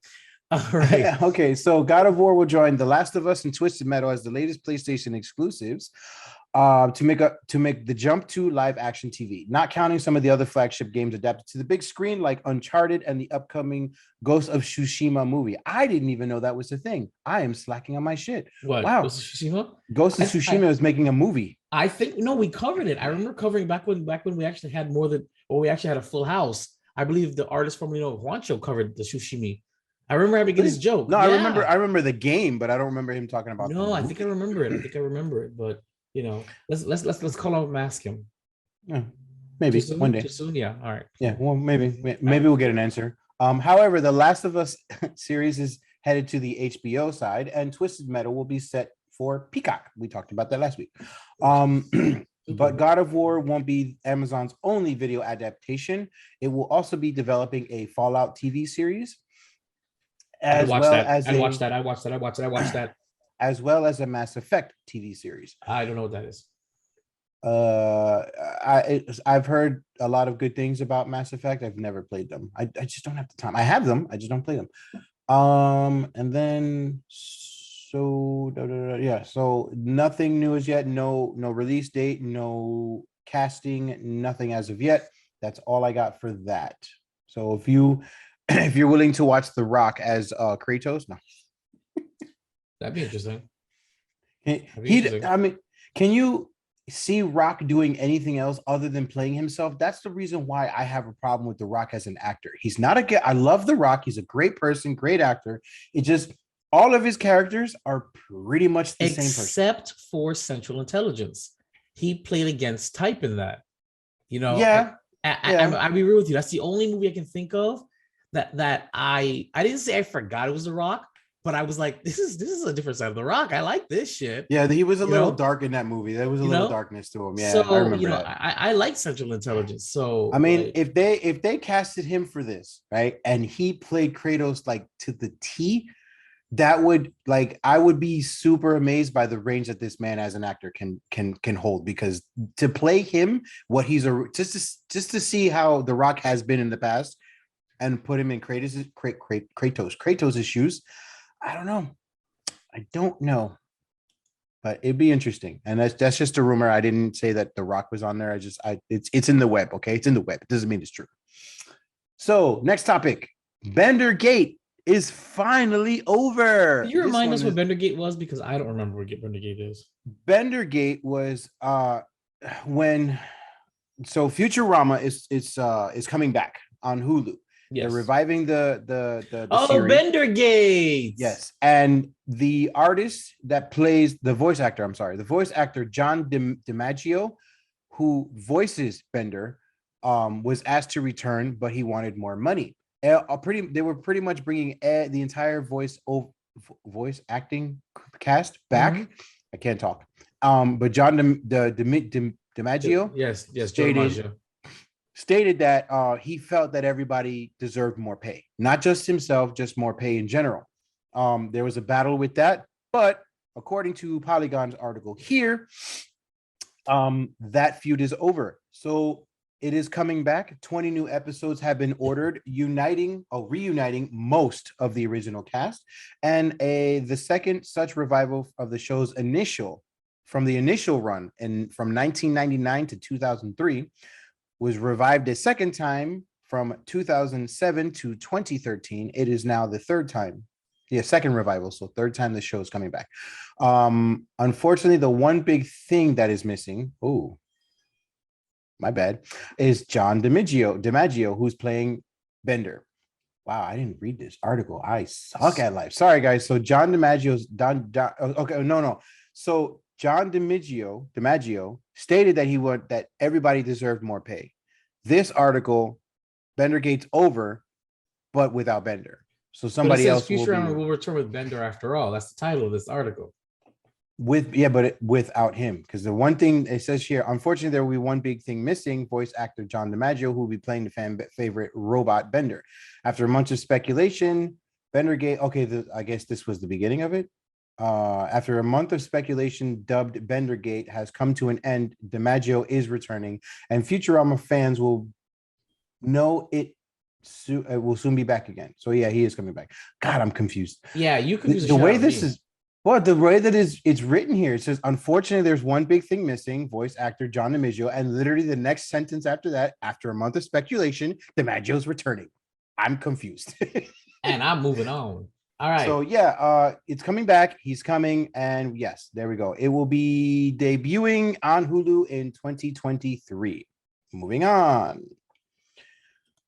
Speaker 2: All right.
Speaker 1: Okay, so God of War will join The Last of Us and Twisted Metal as the latest PlayStation exclusives to make the jump to live action TV, not counting some of the other flagship games adapted to the big screen like Uncharted and the upcoming Ghost of Tsushima movie. I didn't even know that was a thing. I am slacking on my shit.
Speaker 2: What?
Speaker 1: Wow.
Speaker 2: Ghost of Tsushima?
Speaker 1: Ghost of Tsushima is making a movie.
Speaker 2: I think we covered it. I remember covering back when we actually had we actually had a full house. I believe the artist formerly known Juancho covered the Tsushima. I remember having this joke.
Speaker 1: No, I remember the game, but I don't remember him talking about.
Speaker 2: No, I think I remember it. But let's call him and ask him.
Speaker 1: Yeah, maybe one day.
Speaker 2: Too soon? Yeah. All right.
Speaker 1: Yeah. Well, maybe we'll get an answer. However, the Last of Us series is headed to the HBO side, and Twisted Metal will be set for Peacock. We talked about that last week. But God of War won't be Amazon's only video adaptation. It will also be developing a Fallout TV series. I watched that. As well as a Mass Effect TV series.
Speaker 2: I don't know what that is.
Speaker 1: I've heard a lot of good things about Mass Effect. I've never played them. I just don't have the time. I have them. I just don't play them. And then so nothing new as yet. No release date. No casting. Nothing as of yet. That's all I got for that. So if you're willing to watch The Rock as Kratos, no.
Speaker 2: That'd be interesting.
Speaker 1: I mean, can you see Rock doing anything else other than playing himself? That's the reason why I have a problem with The Rock as an actor. He's not I love The Rock. He's a great person, great actor. It just, all of his characters are pretty much the same person.
Speaker 2: Except for Central Intelligence. He played against type in that. You know,
Speaker 1: Yeah,
Speaker 2: I'll be real with you. That's the only movie I can think of that I didn't say I forgot it was The Rock, but I was like, this is a different side of The Rock. I like this shit.
Speaker 1: yeah. He was a
Speaker 2: You
Speaker 1: little
Speaker 2: know?
Speaker 1: dark in that movie. There was a
Speaker 2: You
Speaker 1: little
Speaker 2: know?
Speaker 1: darkness to him. Yeah,
Speaker 2: So
Speaker 1: I remember
Speaker 2: you know,
Speaker 1: that.
Speaker 2: I like Central Intelligence. So
Speaker 1: I mean,
Speaker 2: like,
Speaker 1: if they casted him for this, right, and he played Kratos like to the T, that would like I would be super amazed by the range that this man as an actor can hold, because to play him, what he's a just to see how The Rock has been in the past and put him in Kratos' shoes. I don't know, but it'd be interesting. And that's just a rumor. I didn't say that The Rock was on there. It's in the web. Okay, it's in the web. It doesn't mean it's true. So next topic, BenderGate is finally over.
Speaker 2: can you remind us what BenderGate was? Because I don't remember what BenderGate is.
Speaker 1: BenderGate was when Futurama is coming back on Hulu.
Speaker 2: Yes.
Speaker 1: They're reviving the series.
Speaker 2: BenderGate.
Speaker 1: Yes, and the artist that plays the voice actor John DiMaggio, who voices Bender, was asked to return, but he wanted more money. They were pretty much bringing the entire voice acting cast back.
Speaker 2: Mhm.
Speaker 1: I can't talk. But John DiMaggio,
Speaker 2: yes, DiMaggio.
Speaker 1: stated that he felt that everybody deserved more pay, not just himself, just more pay in general. There was a battle with that, but according to Polygon's article here, that feud is over. So it is coming back. 20 new episodes have been ordered, reuniting most of the original cast, and the second such revival of the show's initial run from 1999 to 2003 was revived a second time from 2007 to 2013. It is now the third time. Yeah, second revival. So third time the show is coming back. Unfortunately, the one big thing that is missing, my bad, is John DiMaggio, who's playing Bender. Wow, I didn't read this article. I suck at life. Sorry, guys. So John DiMaggio's So John DiMaggio stated that everybody deserved more pay. This article, BenderGate's over, but without Bender. So somebody else
Speaker 2: Futurama will return with Bender after all. That's the title of this article.
Speaker 1: Without him, because the one thing it says here, unfortunately, there will be one big thing missing: voice actor John DiMaggio, who will be playing the fan favorite robot Bender. After a month of speculation, BenderGate. Okay, I guess this was the beginning of it. After a month of speculation, dubbed BenderGate has come to an end. DiMaggio is returning, and Futurama fans will know it. It will soon be back again. So yeah, he is coming back. God, I'm confused.
Speaker 2: Yeah, you confused
Speaker 1: the way this is. Well, the way that it's written here, it says, unfortunately, there's one big thing missing: voice actor John DiMaggio. And literally the next sentence after that, after a month of speculation, DiMaggio's returning. I'm confused.
Speaker 2: And I'm moving on. All right.
Speaker 1: So yeah, it's coming back. He's coming. And yes, there we go. It will be debuting on Hulu in 2023. Moving on.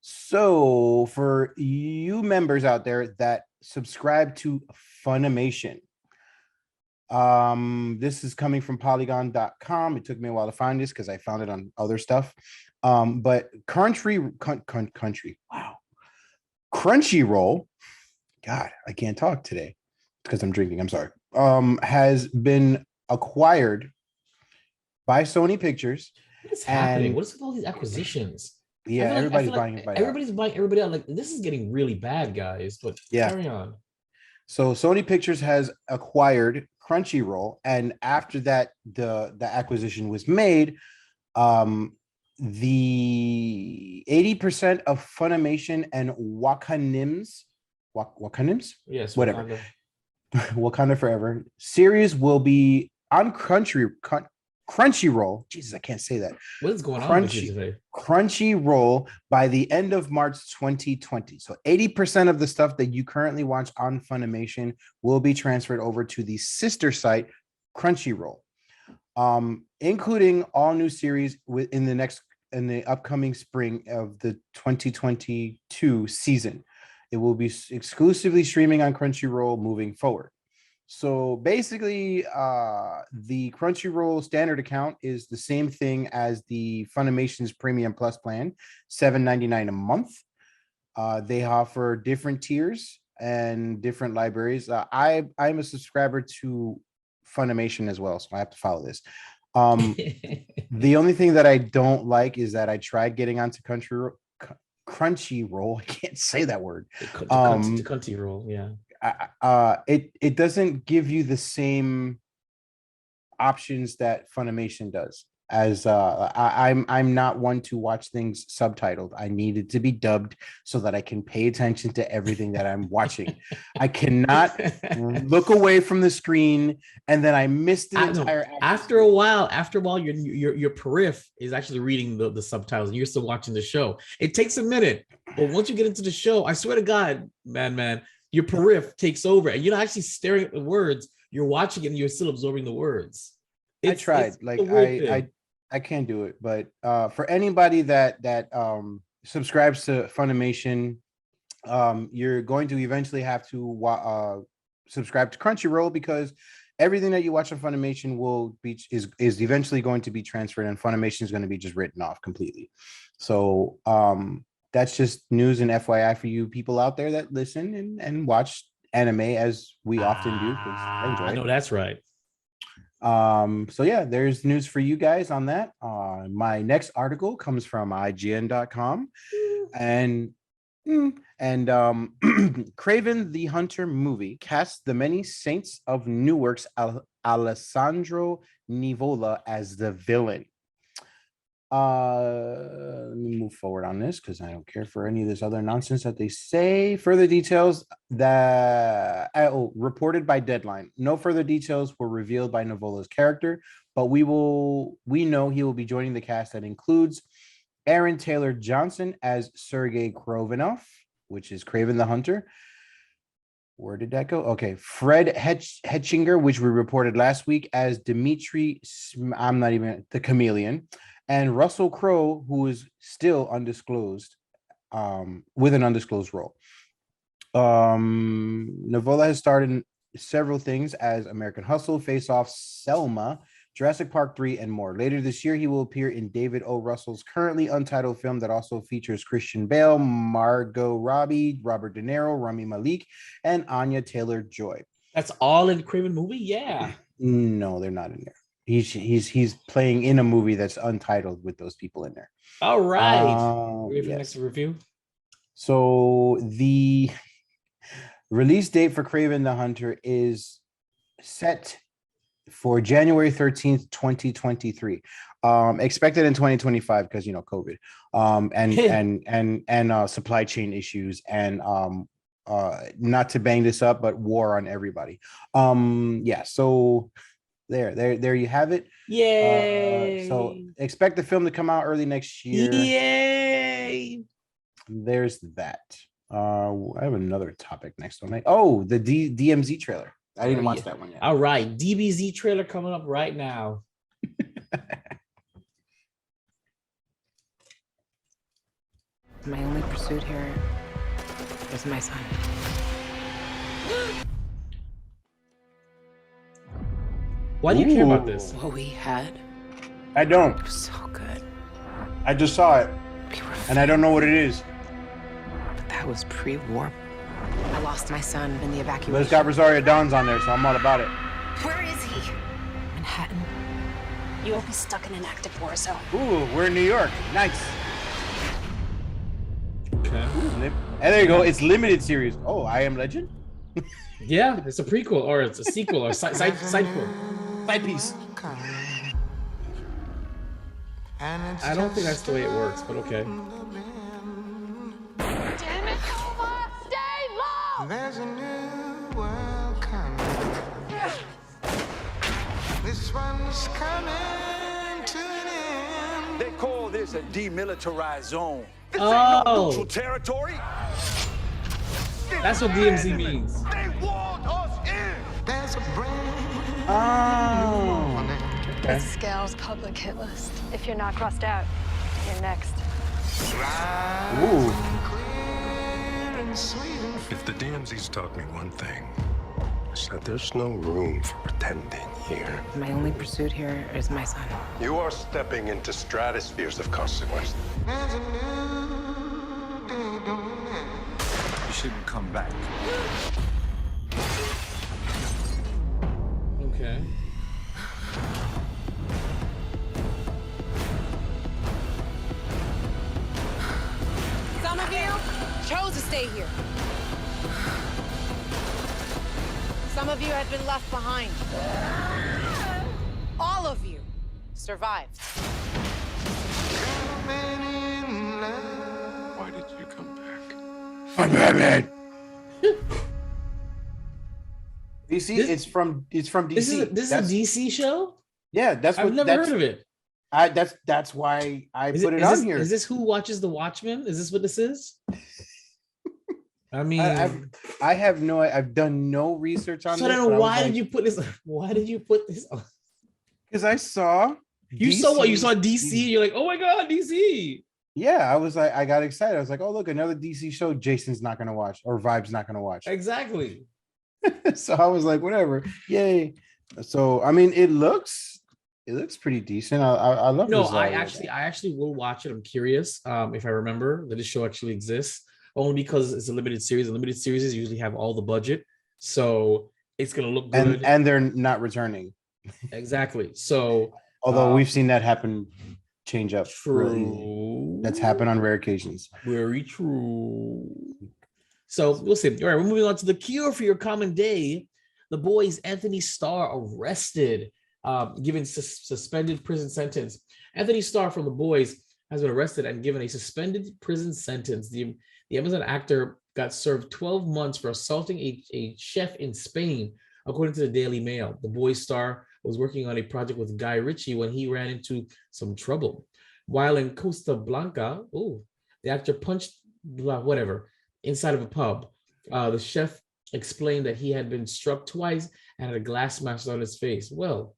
Speaker 1: So for you members out there that subscribe to Funimation, this is coming from polygon.com. It took me a while to find this because I found it on other stuff. But Crunchyroll, God, I can't talk today because I'm drinking. I'm sorry. Has been acquired by Sony Pictures.
Speaker 2: What is happening? What is with all these acquisitions?
Speaker 1: Yeah, everybody's buying it.
Speaker 2: Everybody's buying everybody out. Like, this is getting really bad, guys. But
Speaker 1: yeah, carry on. So Sony Pictures has acquired Crunchyroll, and after that, the acquisition was made. The 80% of Funimation and Wakanims,
Speaker 2: yes,
Speaker 1: whatever, Wakanda Forever series will be on Crunchyroll. Jesus, I can't say that.
Speaker 2: What is going on with you today?
Speaker 1: Crunchyroll by the end of March 2020. So 80% of the stuff that you currently watch on Funimation will be transferred over to the sister site, Crunchyroll, including all new series in the upcoming spring of the 2022 season. It will be exclusively streaming on Crunchyroll moving forward. So basically, the Crunchyroll standard account is the same thing as the Funimation's Premium Plus plan, $7.99 a month. They offer different tiers and different libraries. I'm a subscriber to Funimation as well, so I have to follow this. The only thing that I don't like is that I tried getting onto Crunchyroll. I can't say that word.
Speaker 2: Crunchyroll, yeah.
Speaker 1: It doesn't give you the same options that Funimation does. As I'm not one to watch things subtitled. I need it to be dubbed so that I can pay attention to everything that I'm watching. I cannot look away from the screen and then I miss the entire.
Speaker 2: After a while, your periph is actually reading the subtitles and you're still watching the show. It takes a minute, but once you get into the show, I swear to God, man, your periph takes over and you're not actually staring at the words. You're watching it and you're still absorbing the words.
Speaker 1: I tried, I can't do it, but for anybody that subscribes to Funimation, you're going to eventually have to subscribe to Crunchyroll because everything that you watch on Funimation is eventually going to be transferred, and Funimation is going to be just written off completely. So that's just news and FYI for you people out there that listen and watch anime as we often do. I enjoy it.
Speaker 2: I know that's right.
Speaker 1: So yeah, there's news for you guys on that. My next article comes from IGN.com and Kraven the Hunter movie casts the many saints of Newark's Alessandro Nivola as the villain. Let me move forward on this because I don't care for any of this other nonsense that they say. Further details that reported by Deadline. No further details were revealed by Nivola's character, but we know he will be joining the cast that includes Aaron Taylor Johnson as Sergei Krovinoff, which is Kraven the Hunter. Where did that go? Okay, Fred Hetchinger, which we reported last week as Dimitri. I'm not even the Chameleon. And Russell Crowe, who is still undisclosed, with an undisclosed role. Nivola has starred in several things as American Hustle, Face Off, Selma, Jurassic Park 3, and more. Later this year, he will appear in David O. Russell's currently untitled film that also features Christian Bale, Margot Robbie, Robert De Niro, Rami Malek, and Anya Taylor-Joy.
Speaker 2: That's all in the Kraven movie? Yeah.
Speaker 1: No, they're not in there. He's playing in a movie that's untitled with those people in there.
Speaker 2: All right. Ready for the next review?
Speaker 1: So the release date for Kraven the Hunter is set for January 13th, 2023. Expected in 2025 because COVID. And supply chain issues and not to bang this up, but war on everybody. So there you have it.
Speaker 2: Yay!
Speaker 1: So expect the film to come out early next year.
Speaker 2: Yay!
Speaker 1: There's that. I have another topic next on my. Oh, the DMZ trailer. I didn't watch that one yet.
Speaker 2: All right, DBZ trailer coming up right now.
Speaker 8: My only pursuit here is my son.
Speaker 2: Why do you care about this?
Speaker 8: What we had,
Speaker 1: I don't.
Speaker 8: it was so good.
Speaker 1: I just saw it, and I don't know what it is.
Speaker 8: But that was pre-war. I lost my son in the evacuation.
Speaker 1: But it's got Rosario Dawes on there, so I'm all about it.
Speaker 9: Where is he?
Speaker 8: Manhattan.
Speaker 9: You won't be stuck in an active war zone.
Speaker 1: Ooh, we're in New York. Nice.
Speaker 2: Okay.
Speaker 1: And there you go. It's limited series. Oh, I Am Legend?
Speaker 2: Yeah, it's a prequel or it's a sequel or side piece. I don't think that's the way it works, but okay.
Speaker 9: Damn it, Nova! Stay low!
Speaker 10: There's a new world coming. This one's coming to an end.
Speaker 11: They call this a demilitarized zone. This
Speaker 2: ain't
Speaker 11: no neutral territory.
Speaker 2: That's what DMZ means.
Speaker 10: They want us in. There's a brand
Speaker 1: Okay.
Speaker 9: It's Scale's public hit list. If you're not crossed out, you're next.
Speaker 1: Ooh.
Speaker 4: If the DMZ's taught me one thing, it's that there's no room for pretending here.
Speaker 8: My only pursuit here is my son.
Speaker 4: You are stepping into stratospheres of consequence.
Speaker 11: You shouldn't come back.
Speaker 2: Okay.
Speaker 8: Some of you chose to stay here. Some of you had been left behind. All of you survived.
Speaker 4: Why did you come back?
Speaker 1: I'm Batman. DC, it's from DC.
Speaker 2: This is a DC show?
Speaker 1: Yeah, that's what
Speaker 2: I've never heard of it.
Speaker 1: That's why I put it on here.
Speaker 2: Is this Who Watches the Watchmen? Is this what this is? I mean,
Speaker 1: I have no. I've done no research on.
Speaker 2: So
Speaker 1: this,
Speaker 2: then, why did you put this? Why did you put this on?
Speaker 1: Because I saw.
Speaker 2: You saw what? You saw DC. You're like, oh my god, DC.
Speaker 1: Yeah, I was like, I got excited. I was like, oh look, another DC show. Jason's not gonna watch, or Vibe's not gonna watch.
Speaker 2: Exactly.
Speaker 1: So I was like, whatever, yay. So I mean, it looks pretty decent. I love.
Speaker 2: No,
Speaker 1: this,
Speaker 2: I actually will watch it. I'm curious if I remember that this show actually exists. Only because it's a limited series. And limited series usually have all the budget, so it's gonna look good.
Speaker 1: And they're not returning.
Speaker 2: Exactly. So,
Speaker 1: although we've seen that happen, change up.
Speaker 2: True.
Speaker 1: Really, that's happened on rare occasions.
Speaker 2: Very true. So we'll see. All right, we're moving on to the cure for your common day. The Boys' Anthony Starr arrested, given suspended prison sentence. Anthony Starr from The Boys has been arrested and given a suspended prison sentence. The Amazon actor got served 12 months for assaulting a chef in Spain, according to the Daily Mail. The Boys star was working on a project with Guy Ritchie when he ran into some trouble. While in Costa Blanca, the actor punched whatever inside of a pub. The chef explained that he had been struck twice and had a glass smashed on his face. Well,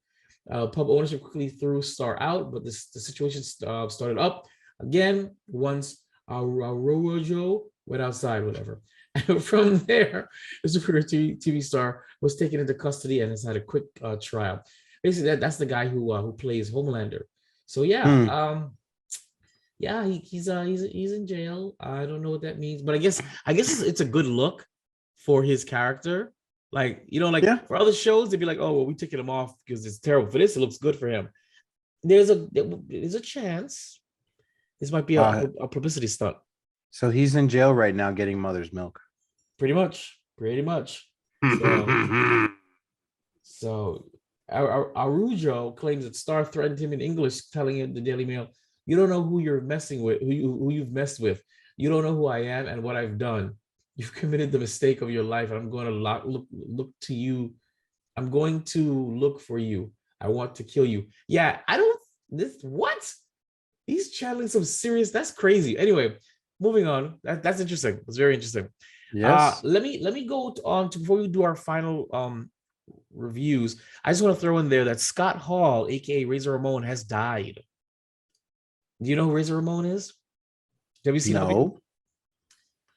Speaker 2: pub ownership quickly threw Starr out, but the situation started up again once Araujo went outside, whatever. And from there, the Super TV star was taken into custody and has had a quick trial. Basically, that's the guy who plays Homelander. So yeah, he's in jail. I don't know what that means, but I guess it's a good look for his character. Like, for other shows, they'd be like, oh, well, we're taking him off because it's terrible. For this, it looks good for him. There's a chance this might be a publicity stunt. So
Speaker 1: he's in jail right now getting mother's milk.
Speaker 2: Pretty much. So Araujo claims that Starr threatened him in English, telling him the Daily Mail, "You don't know who you're messing with, who you've messed with. You don't know who I am and what I've done. You've committed the mistake of your life, and I'm going to look to you. I'm going to look for you. I want to kill you." Yeah, what? He's channeling some serious. That's crazy. Anyway, moving on. That's interesting. It's very interesting.
Speaker 1: Yes.
Speaker 2: Let me go on to, before we do our final reviews. I just want to throw in there that Scott Hall, aka Razor Ramon, has died. Do you know who Razor Ramon is? WCW.
Speaker 1: No.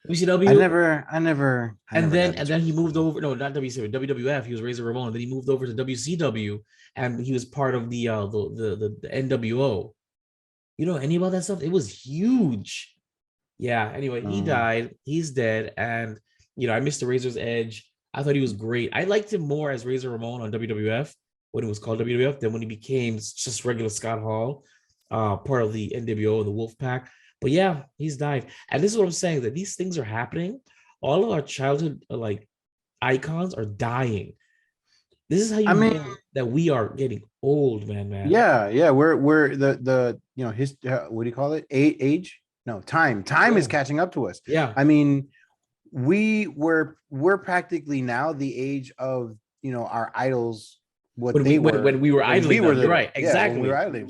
Speaker 2: WCW.
Speaker 1: I never.
Speaker 2: And then he moved over. No, not WCW. WWF. He was Razor Ramon. Then he moved over to WCW, and he was part of the NWO. You know any about that stuff? It was huge. Yeah. Anyway, he died. He's dead, and I missed the Razor's Edge. I thought he was great. I liked him more as Razor Ramon on WWF when it was called WWF than when he became just regular Scott Hall, part of the NWO and the Wolfpack. But yeah, he's died. And this is what I'm saying, that these things are happening. All of our childhood icons are dying. This is how you know that we are getting old, man.
Speaker 1: Yeah. We're the his what do you call it? Age? No, time. Time is catching up to us.
Speaker 2: Yeah.
Speaker 1: I mean, we're practically now the age of our idols. When we
Speaker 2: were idling them. You're right. Exactly.
Speaker 1: When we were idling.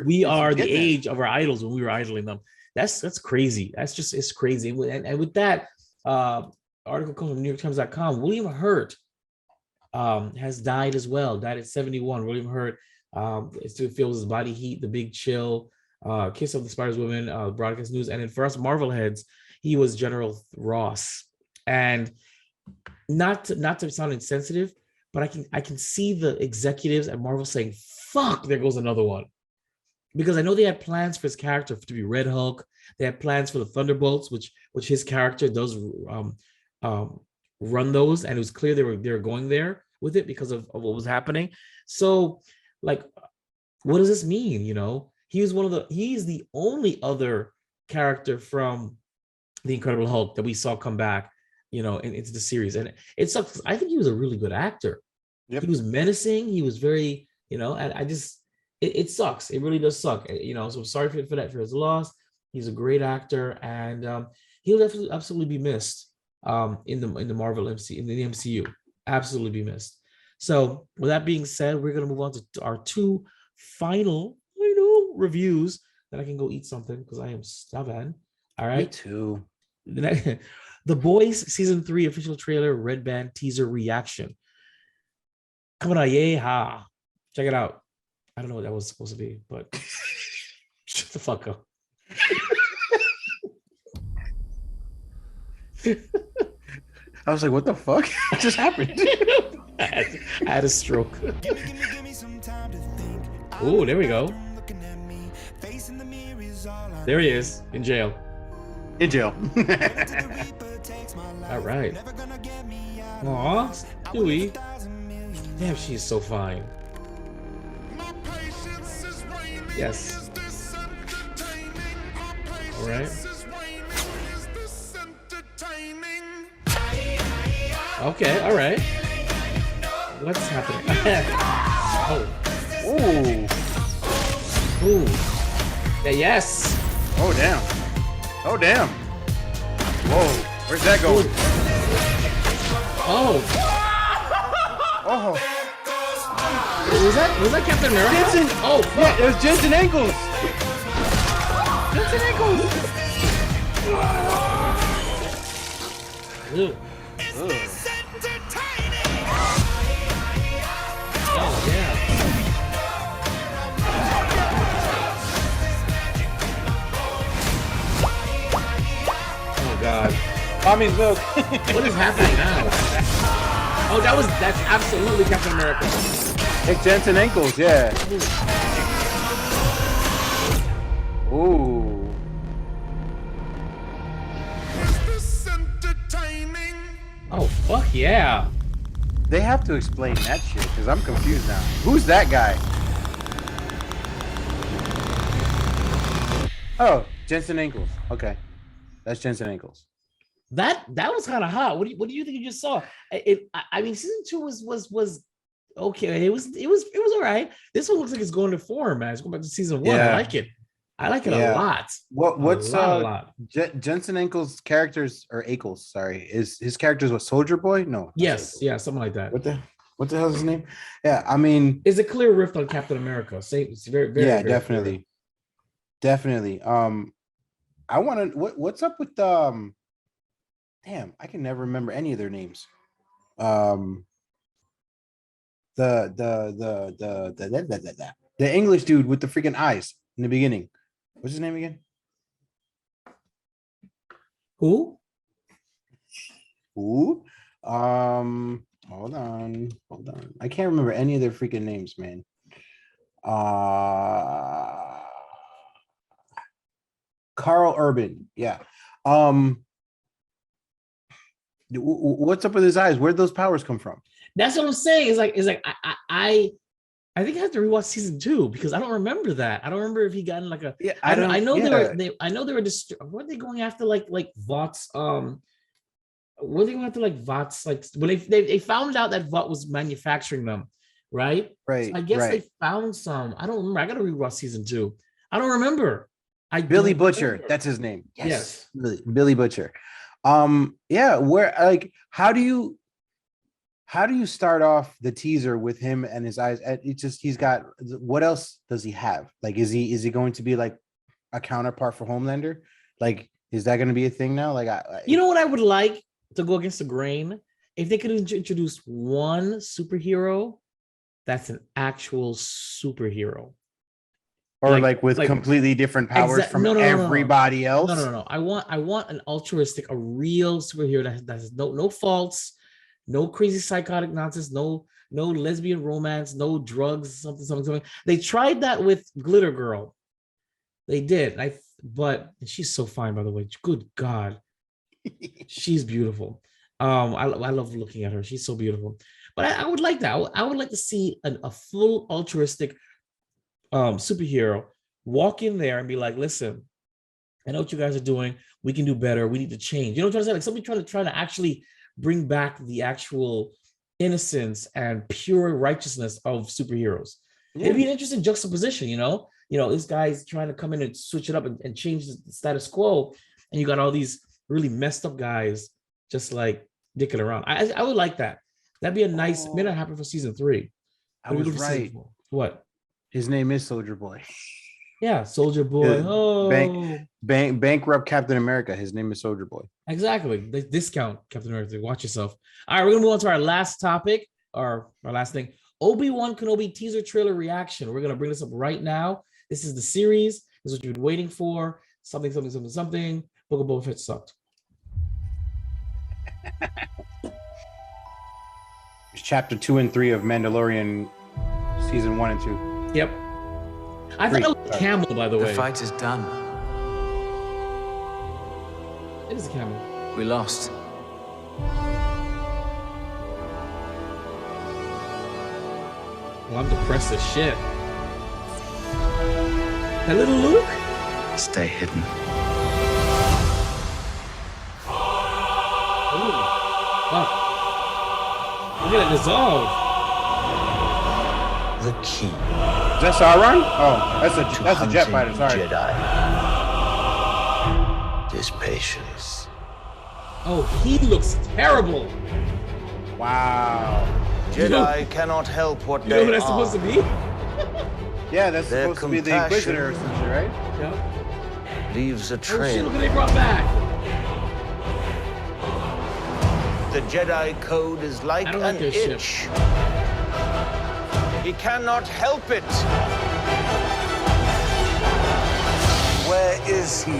Speaker 2: We are the age of our idols when we were idling them. That's crazy. It's crazy. And with that article comes from NewYorkTimes.com. William Hurt has died as well. Died at 71. William Hurt still feels his body heat, The Big Chill, Kiss of the Spider's Woman, Broadcast News, and then for us Marvel heads, he was General Ross. And not to sound insensitive, but I can see the executives at Marvel saying, fuck, there goes another one. Because I know they had plans for his character to be Red Hulk. They had plans for the Thunderbolts, which his character does run those, and it was clear they were going there with it because of what was happening. So, like, what does this mean? You know, he's the only other character from the Incredible Hulk that we saw come back, you know, into the series, and it sucks. I think he was a really good actor. Yep. He was menacing. He was very, you know, and I just. It sucks. It really does suck. You know, so sorry for that, for his loss. He's a great actor, and he'll definitely absolutely be missed in the Marvel in the MCU. Absolutely be missed. So with that being said, we're gonna move on to our two final, reviews. Then I can go eat something because I am starving. All right.
Speaker 1: Me too.
Speaker 2: The Boys season 3 official trailer, red band teaser reaction. Coming on, yeah, check it out. I don't know what that was supposed to be, but shut the fuck up.
Speaker 1: I was like, what the fuck just happened?
Speaker 2: I had a stroke. Oh, there we go. There he is, in jail.
Speaker 1: In jail.
Speaker 2: All right. Aw, Stewie. Damn, she's so fine. Yes. All right. Okay, all right. What's happening? Oh. Ooh. Ooh. Yeah, yes.
Speaker 1: Oh, damn. Oh, damn. Whoa. Where's that going?
Speaker 2: Oh.
Speaker 1: Oh.
Speaker 2: Was that Captain America?
Speaker 1: Jensen.
Speaker 2: Oh, fuck.
Speaker 1: Yeah, it was Jensen Ankles. Jensen Ankles.
Speaker 2: Ew. Oh, yeah. Oh, God.
Speaker 1: Mommy's milk.
Speaker 2: What is happening now? Oh, that's absolutely Captain America.
Speaker 1: It's Jensen Ankles, yeah. Ooh.
Speaker 2: Oh, fuck yeah.
Speaker 1: They have to explain that shit because I'm confused now. Who's that guy? Oh, Jensen Ankles. Okay. That's Jensen Ankles.
Speaker 2: That was kind of hot. What do you think you just saw? I mean, season 2 was okay. It was all right. This one looks like it's going to form, man. It's going back to season 1.
Speaker 1: Yeah.
Speaker 2: I like it. I like it a lot.
Speaker 1: What's
Speaker 2: a lot.
Speaker 1: Jensen Ankles' characters or Ankles? Sorry, is his characters what Soldier Boy? No.
Speaker 2: Yes, yeah, something like that.
Speaker 1: What the hell is his name? Yeah, I mean,
Speaker 2: it's a clear rift on Captain America. It's very, very,
Speaker 1: yeah,
Speaker 2: very
Speaker 1: definitely,
Speaker 2: clear.
Speaker 1: Definitely. I want to. What's up with Damn, I can never remember any of their names. The English dude with the freaking eyes in the beginning. What's his name again?
Speaker 2: Who?
Speaker 1: Hold on. I can't remember any of their freaking names, man. Carl Urban. Yeah. What's up with his eyes? Where'd those powers come from?
Speaker 2: That's what I'm saying. It's like I think I have to rewatch season 2 because I don't remember that. I don't remember if he got in like a.
Speaker 1: Yeah,
Speaker 2: I know they were what are they going after like Vought's what are they going after like Vought's like when they found out that Vought was manufacturing them, right?
Speaker 1: Right.
Speaker 2: So I guess
Speaker 1: right.
Speaker 2: they found some. I don't remember. I gotta rewatch season 2. I don't remember.
Speaker 1: Billy Butcher, that's his name.
Speaker 2: Yes.
Speaker 1: Billy Butcher. Yeah, where like how do you start off the teaser with him and his eyes? It's just he's got what else does he have? Like is he going to be like a counterpart for Homelander? Like is that going to be a thing now? Like
Speaker 2: you know what I would like to go against the grain? If they could introduce one superhero that's an actual superhero.
Speaker 1: Or like with completely different powers from everybody else.
Speaker 2: No. I want an altruistic, a real superhero that has no faults, no crazy psychotic nonsense, no lesbian romance, no drugs, something. They tried that with Glitter Girl. They did. But she's so fine, by the way. Good God. She's beautiful. I love looking at her. She's so beautiful. But I would like that. I would like to see a full altruistic superhero walk in there and be like, listen, I know what you guys are doing. We can do better. We need to change. You know what I'm trying to say? Like somebody trying to actually bring back the actual innocence and pure righteousness of superheroes. Yeah. It'd be an interesting juxtaposition, you know, this guy's trying to come in and switch it up and change the status quo. And you got all these really messed up guys just like dicking around. I would like that. That'd be a nice, may not happen for season 3.
Speaker 1: I was right.
Speaker 2: What?
Speaker 1: His name is Soldier Boy.
Speaker 2: Yeah, Soldier Boy.
Speaker 1: Bankrupt Captain America. His name is Soldier Boy.
Speaker 2: Exactly. The discount Captain America. Watch yourself. All right, we're gonna move on to our last topic, or our last thing. Obi-Wan Kenobi teaser trailer reaction. We're gonna bring this up right now. This is the series. This is what you've been waiting for. Something. Book of Boba Fett sucked.
Speaker 1: It's chapter 2 and 3 of Mandalorian season 1 and 2.
Speaker 2: Yep. I thought it was a camel, by the way.
Speaker 12: The fight is done.
Speaker 2: It is a camel.
Speaker 12: We lost.
Speaker 2: Well, I'm depressed as shit. That little Luke?
Speaker 12: Stay hidden.
Speaker 2: Ooh. Wow. Look at it dissolve.
Speaker 5: The key.
Speaker 1: Is that Sauron? Oh, that's a jet fighter. Sorry.
Speaker 5: Jedi is patience.
Speaker 2: Oh, he looks terrible.
Speaker 1: Wow.
Speaker 5: Jedi cannot help what
Speaker 2: you know who that's supposed to be?
Speaker 1: Yeah, that's supposed to be the Inquisitor or something, right?
Speaker 2: Yeah.
Speaker 5: Leaves a trail.
Speaker 2: Oh shit, look what they brought back.
Speaker 5: The Jedi code is like an itch.
Speaker 2: Ship.
Speaker 5: He cannot help it. Where is he?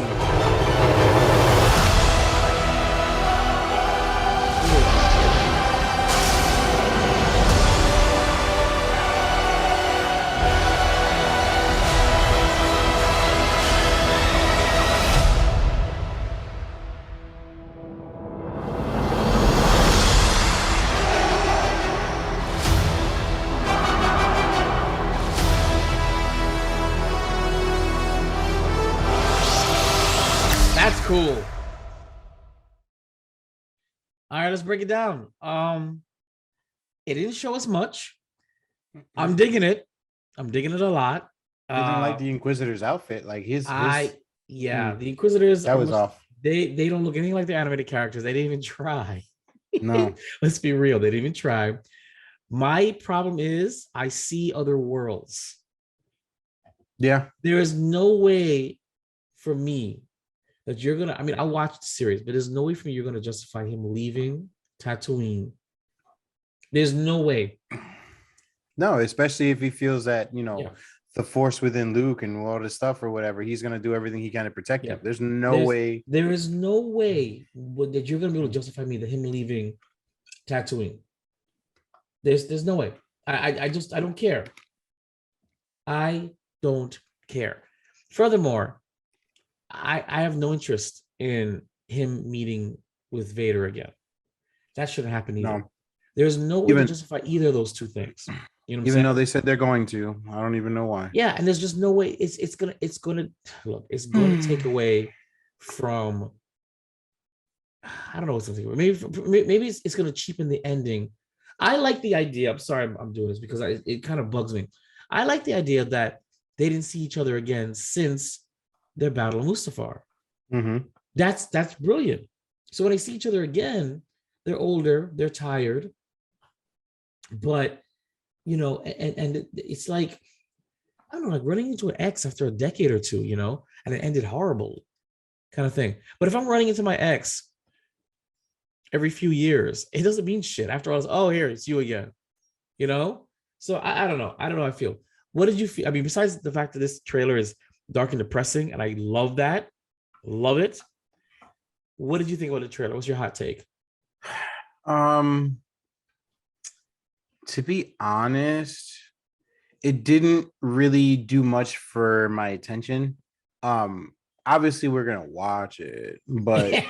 Speaker 2: Cool. All right, let's break it down. It didn't show us much. I'm digging it. I'm digging it a lot.
Speaker 1: I didn't like the Inquisitor's outfit. Like the
Speaker 2: Inquisitors.
Speaker 1: That was off.
Speaker 2: They don't look anything like the animated characters. They didn't even try.
Speaker 1: No.
Speaker 2: Let's be real. They didn't even try. My problem is I see other worlds.
Speaker 1: Yeah.
Speaker 2: There is no way for me that you're gonna, I watched the series, but there's no way for me you're gonna justify him leaving Tatooine. There's no way.
Speaker 1: No, especially if he feels that, the force within Luke and all this stuff or whatever, he's gonna do everything he can to protect him. There's no way.
Speaker 2: There is no way that you're gonna be able to justify him leaving Tatooine. There's no way. I don't care. I don't care. Furthermore, I have no interest in him meeting with Vader again. That shouldn't happen either. No. There's no way to justify either of those two things. You know what I'm saying?
Speaker 1: Though they said they're going to, I don't even know why.
Speaker 2: Yeah, and there's just no way. It's gonna take away from. I don't know what's going to take away. Maybe it's gonna cheapen the ending. I like the idea. I'm sorry, I'm doing this because it kind of bugs me. I like the idea that they didn't see each other again since their battle of Mustafar.
Speaker 1: Mm-hmm.
Speaker 2: That's brilliant. So when they see each other again, they're older, they're tired, but and it's like, I don't know, like running into an ex after a decade or two, and it ended horrible, kind of thing. But if I'm running into my ex every few years, it doesn't mean shit. After all, here it's you again, So I don't know. I don't know how I feel. What did you feel? I mean, besides the fact that this trailer is dark and depressing, and I love that, love it. What did you think about the trailer? What's your hot take?
Speaker 1: To be honest, it didn't really do much for my attention. Obviously we're gonna watch it, but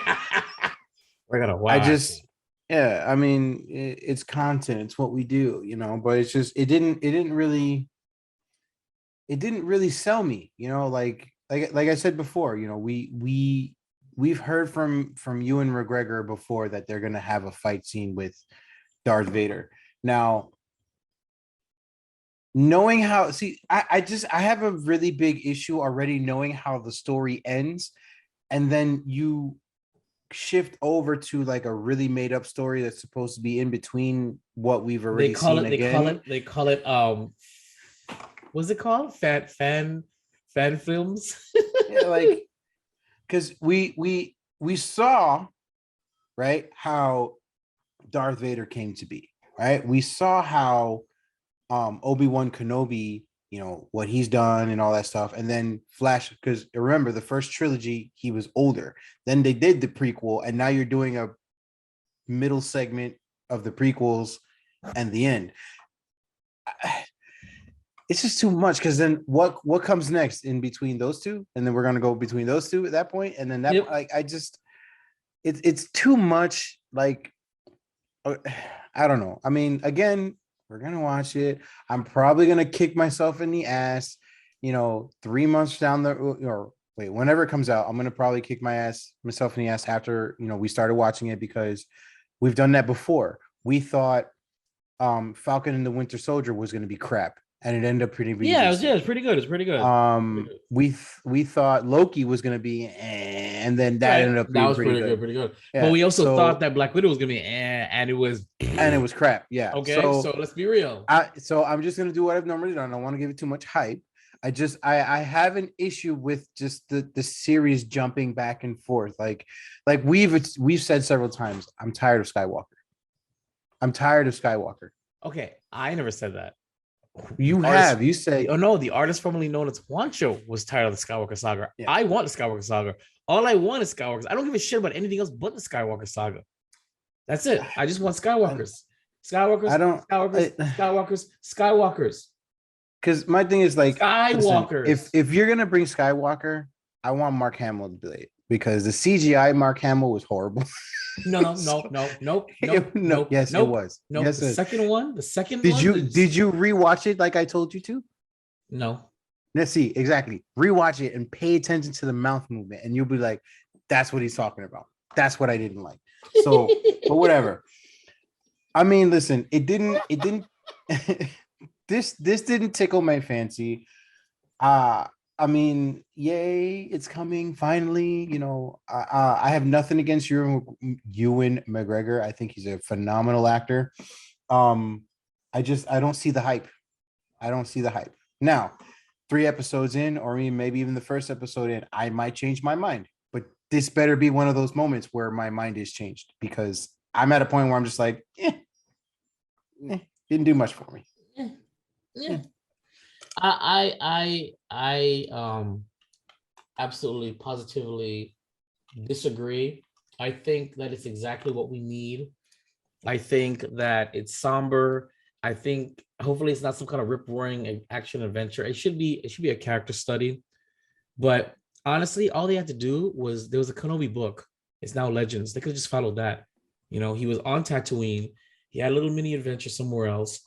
Speaker 2: we're gonna watch.
Speaker 1: I just, yeah, I mean, it's content, it's what we do, you know. But it's just, it didn't really sell me, you know. Like I said before, you know, we've heard from Ewan McGregor before that they're gonna have a fight scene with Darth Vader. Now, knowing how, see, I have a really big issue already knowing how the story ends, and then you shift over to like a really made up story that's supposed to be in between what we've already seen again.
Speaker 2: They call it what's it called? Fan films.
Speaker 1: Yeah, like, because we saw, right, how Darth Vader came to be, right? We saw how Obi-Wan Kenobi, you know, what he's done and all that stuff. And then Flash, because remember the first trilogy, he was older. Then they did the prequel, and now you're doing a middle segment of the prequels and the end. It's just too much, because then what comes next in between those two? And then we're gonna go between those two at that point, and then that, yep. Like, I just, it's too much. Like, I don't know. I mean, again, we're gonna watch it. I'm probably gonna kick myself in the ass, you know, 3 months down the, or wait, whenever it comes out, I'm gonna probably kick myself in the ass after, you know, we started watching it, because we've done that before. We thought Falcon and the Winter Soldier was gonna be crap, and it ended up pretty good.
Speaker 2: Yeah, it's pretty good. It's pretty good.
Speaker 1: We thought Loki was gonna be, and then that ended up being pretty good.
Speaker 2: Yeah, but we also thought that Black Widow was gonna be, and it was
Speaker 1: crap. Yeah.
Speaker 2: Okay, so let's be real.
Speaker 1: So I'm just gonna do what I've normally done. I don't want to give it too much hype. I have an issue with just the series jumping back and forth. Like we've said several times, I'm tired of Skywalker.
Speaker 2: Okay, I never said that.
Speaker 1: You have. You say,
Speaker 2: oh no, the artist formerly known as Juancho was tired of the Skywalker saga. Yeah. I want the Skywalker saga. All I want is Skywalkers. I don't give a shit about anything else but the Skywalker saga. That's it. I just want Skywalkers. Skywalkers.
Speaker 1: Because my thing is, like,
Speaker 2: Skywalkers.
Speaker 1: Listen, if you're gonna bring Skywalker, I want Mark Hamill to play it, because the CGI Mark Hamill was horrible.
Speaker 2: No.
Speaker 1: Yes, it was.
Speaker 2: No,
Speaker 1: yes,
Speaker 2: the second one.
Speaker 1: Did you rewatch it like I told you to?
Speaker 2: No.
Speaker 1: Let's see, exactly. Rewatch it and pay attention to the mouth movement, and you'll be like, that's what he's talking about. That's what I didn't like. So, but whatever. I mean, listen, it didn't this didn't tickle my fancy. I mean, yay, it's coming finally. You know, I have nothing against Ewan McGregor. I think he's a phenomenal actor. I don't see the hype. Now, 3 episodes in, or maybe even the first episode in, I might change my mind. But this better be one of those moments where my mind is changed, because I'm at a point where I'm just like, didn't do much for me.
Speaker 2: Yeah. I absolutely positively disagree. I think that it's exactly what we need. I think that it's somber. I think hopefully it's not some kind of rip-roaring action adventure. It should be a character study. But honestly, all they had to do was, there was a Kenobi book. It's now Legends. They could have just followed that. You know, he was on Tatooine. He had a little mini adventure somewhere else.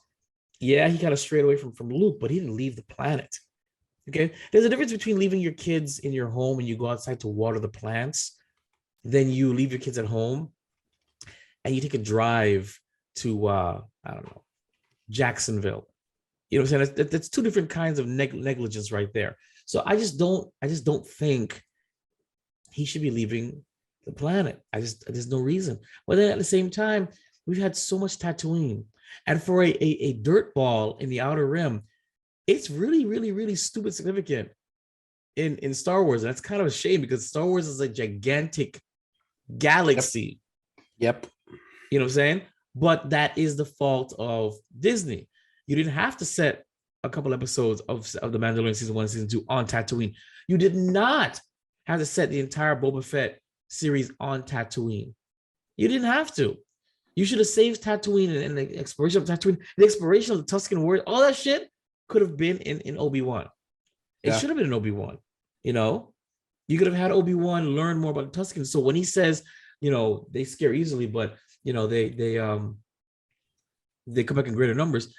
Speaker 2: Yeah, he kind of strayed away from Luke, but he didn't leave the planet. Okay, there's a difference between leaving your kids in your home and you go outside to water the plants, then you leave your kids at home and you take a drive to I don't know, Jacksonville. You know what I'm saying? That's 2 different kinds of negligence right there. So I just don't think he should be leaving the planet. There's no reason. But then at the same time, we've had so much Tatooine. And for a dirt ball in the Outer Rim, it's really, really, really stupid significant in Star Wars. And that's kind of a shame, because Star Wars is a gigantic galaxy.
Speaker 1: Yep.
Speaker 2: You know what I'm saying? But that is the fault of Disney. You didn't have to set a couple episodes of the Mandalorian season 1 and season 2 on Tatooine. You did not have to set the entire Boba Fett series on Tatooine. You didn't have to. You should have saved Tatooine and the exploration of Tatooine, the exploration of the Tusken Warriors. All that shit could have been in Obi-Wan. It should have been in Obi-Wan. You know, you could have had Obi-Wan learn more about the Tuskens. So when he says, you know, they scare easily, but you know, they come back in greater numbers.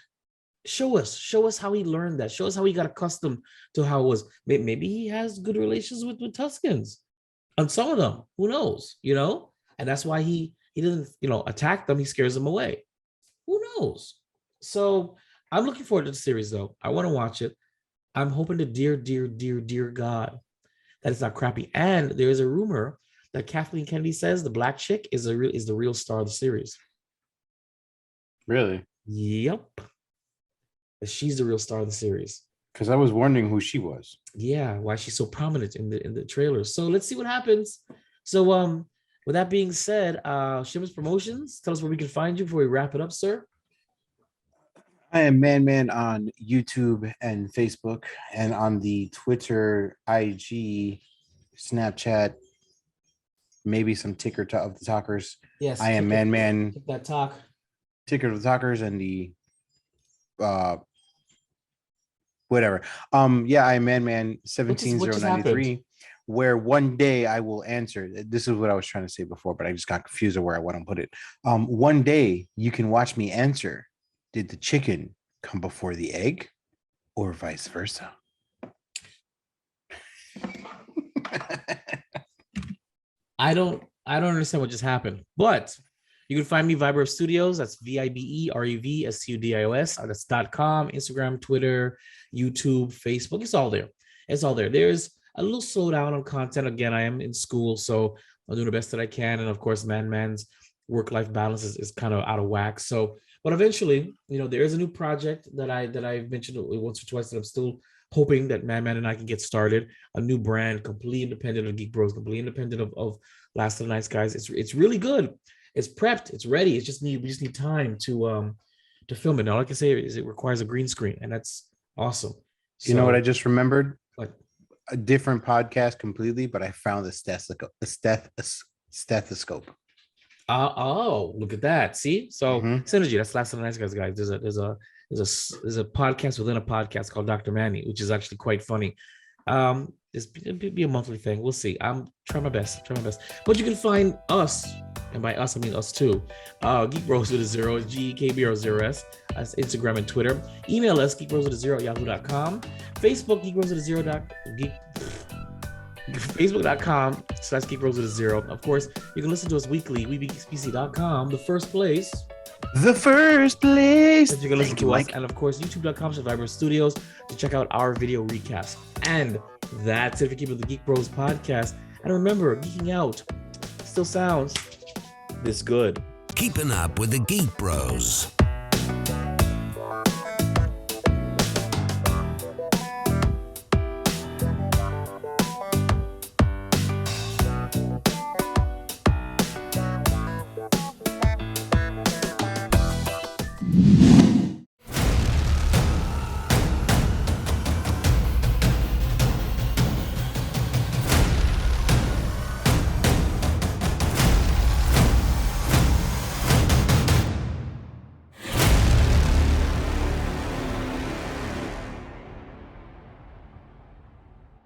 Speaker 2: Show us how he learned that. Show us how he got accustomed to how it was. Maybe he has good relations with Tuskens on some of them. Who knows? You know, and that's why he doesn't, you know, attack them. He scares them away. Who knows? So I'm looking forward to the series, though. I want to watch it. I'm hoping to dear God that it's not crappy. And there is a rumor that Kathleen Kennedy says the black chick is the real star of the series.
Speaker 1: Really?
Speaker 2: Yep. She's the real star of the series.
Speaker 1: Because I was wondering who she was.
Speaker 2: Yeah, why she's so prominent in the trailers. So let's see what happens. So with that being said, Shameless Promotions, tell us where we can find you before we wrap it up, sir.
Speaker 1: I am Man on YouTube and Facebook, and on the Twitter, IG, Snapchat, maybe some ticker of the talkers.
Speaker 2: Yes,
Speaker 1: I am Man.
Speaker 2: That talk.
Speaker 1: Ticker of the talkers and the whatever. Yeah, I am Man 17093. Where one day I will answer. This is what I was trying to say before, but I just got confused of where I want to put it. One day you can watch me answer. Did the chicken come before the egg, or vice versa?
Speaker 2: I don't understand what just happened, but you can find me Viberev Studios. That's VIBEREVSTUDIOS. That's .com, Instagram, Twitter, YouTube, Facebook. It's all there. It's all there. There's a little slowdown on content. Again, I am in school, so I'm doing the best that I can. And of course, man's work-life balance is kind of out of whack. So, but eventually, you know, there is a new project that I've mentioned once or twice that I'm still hoping that Man and I can get started. A new brand, completely independent of Geek Bros, completely independent of Last of the Nice Guys. It's really good. It's prepped. It's ready. We just need time to film it. Now, like I say, it requires a green screen, and that's awesome. So,
Speaker 1: you know what I just remembered?
Speaker 2: What?
Speaker 1: A different podcast completely, but I found the stethoscope.
Speaker 2: Oh, look at that. See? So synergy, that's Last of the Nice Guys, guys. There's a podcast within a podcast called Dr. Manny, which is actually quite funny. It'd be a monthly thing. We'll see. I'm trying my best. But you can find us, and by us I mean us too. Geek Bros with a 0, GEKBROS. That's Instagram and Twitter. Email us geekbros@yahoo.com. Facebook Geek Bros with a 0. Facebook.com/Geek Bros with a 0. Of course, you can listen to us weekly. WeBeGeeksPC.com, the first place that you can listen to us. And of course, YouTube.com/Viberev Studios to check out our video recast. And that's it for keeping the Geek Bros podcast. And remember, geeking out still sounds this good.
Speaker 3: Keeping up with the Geek Bros.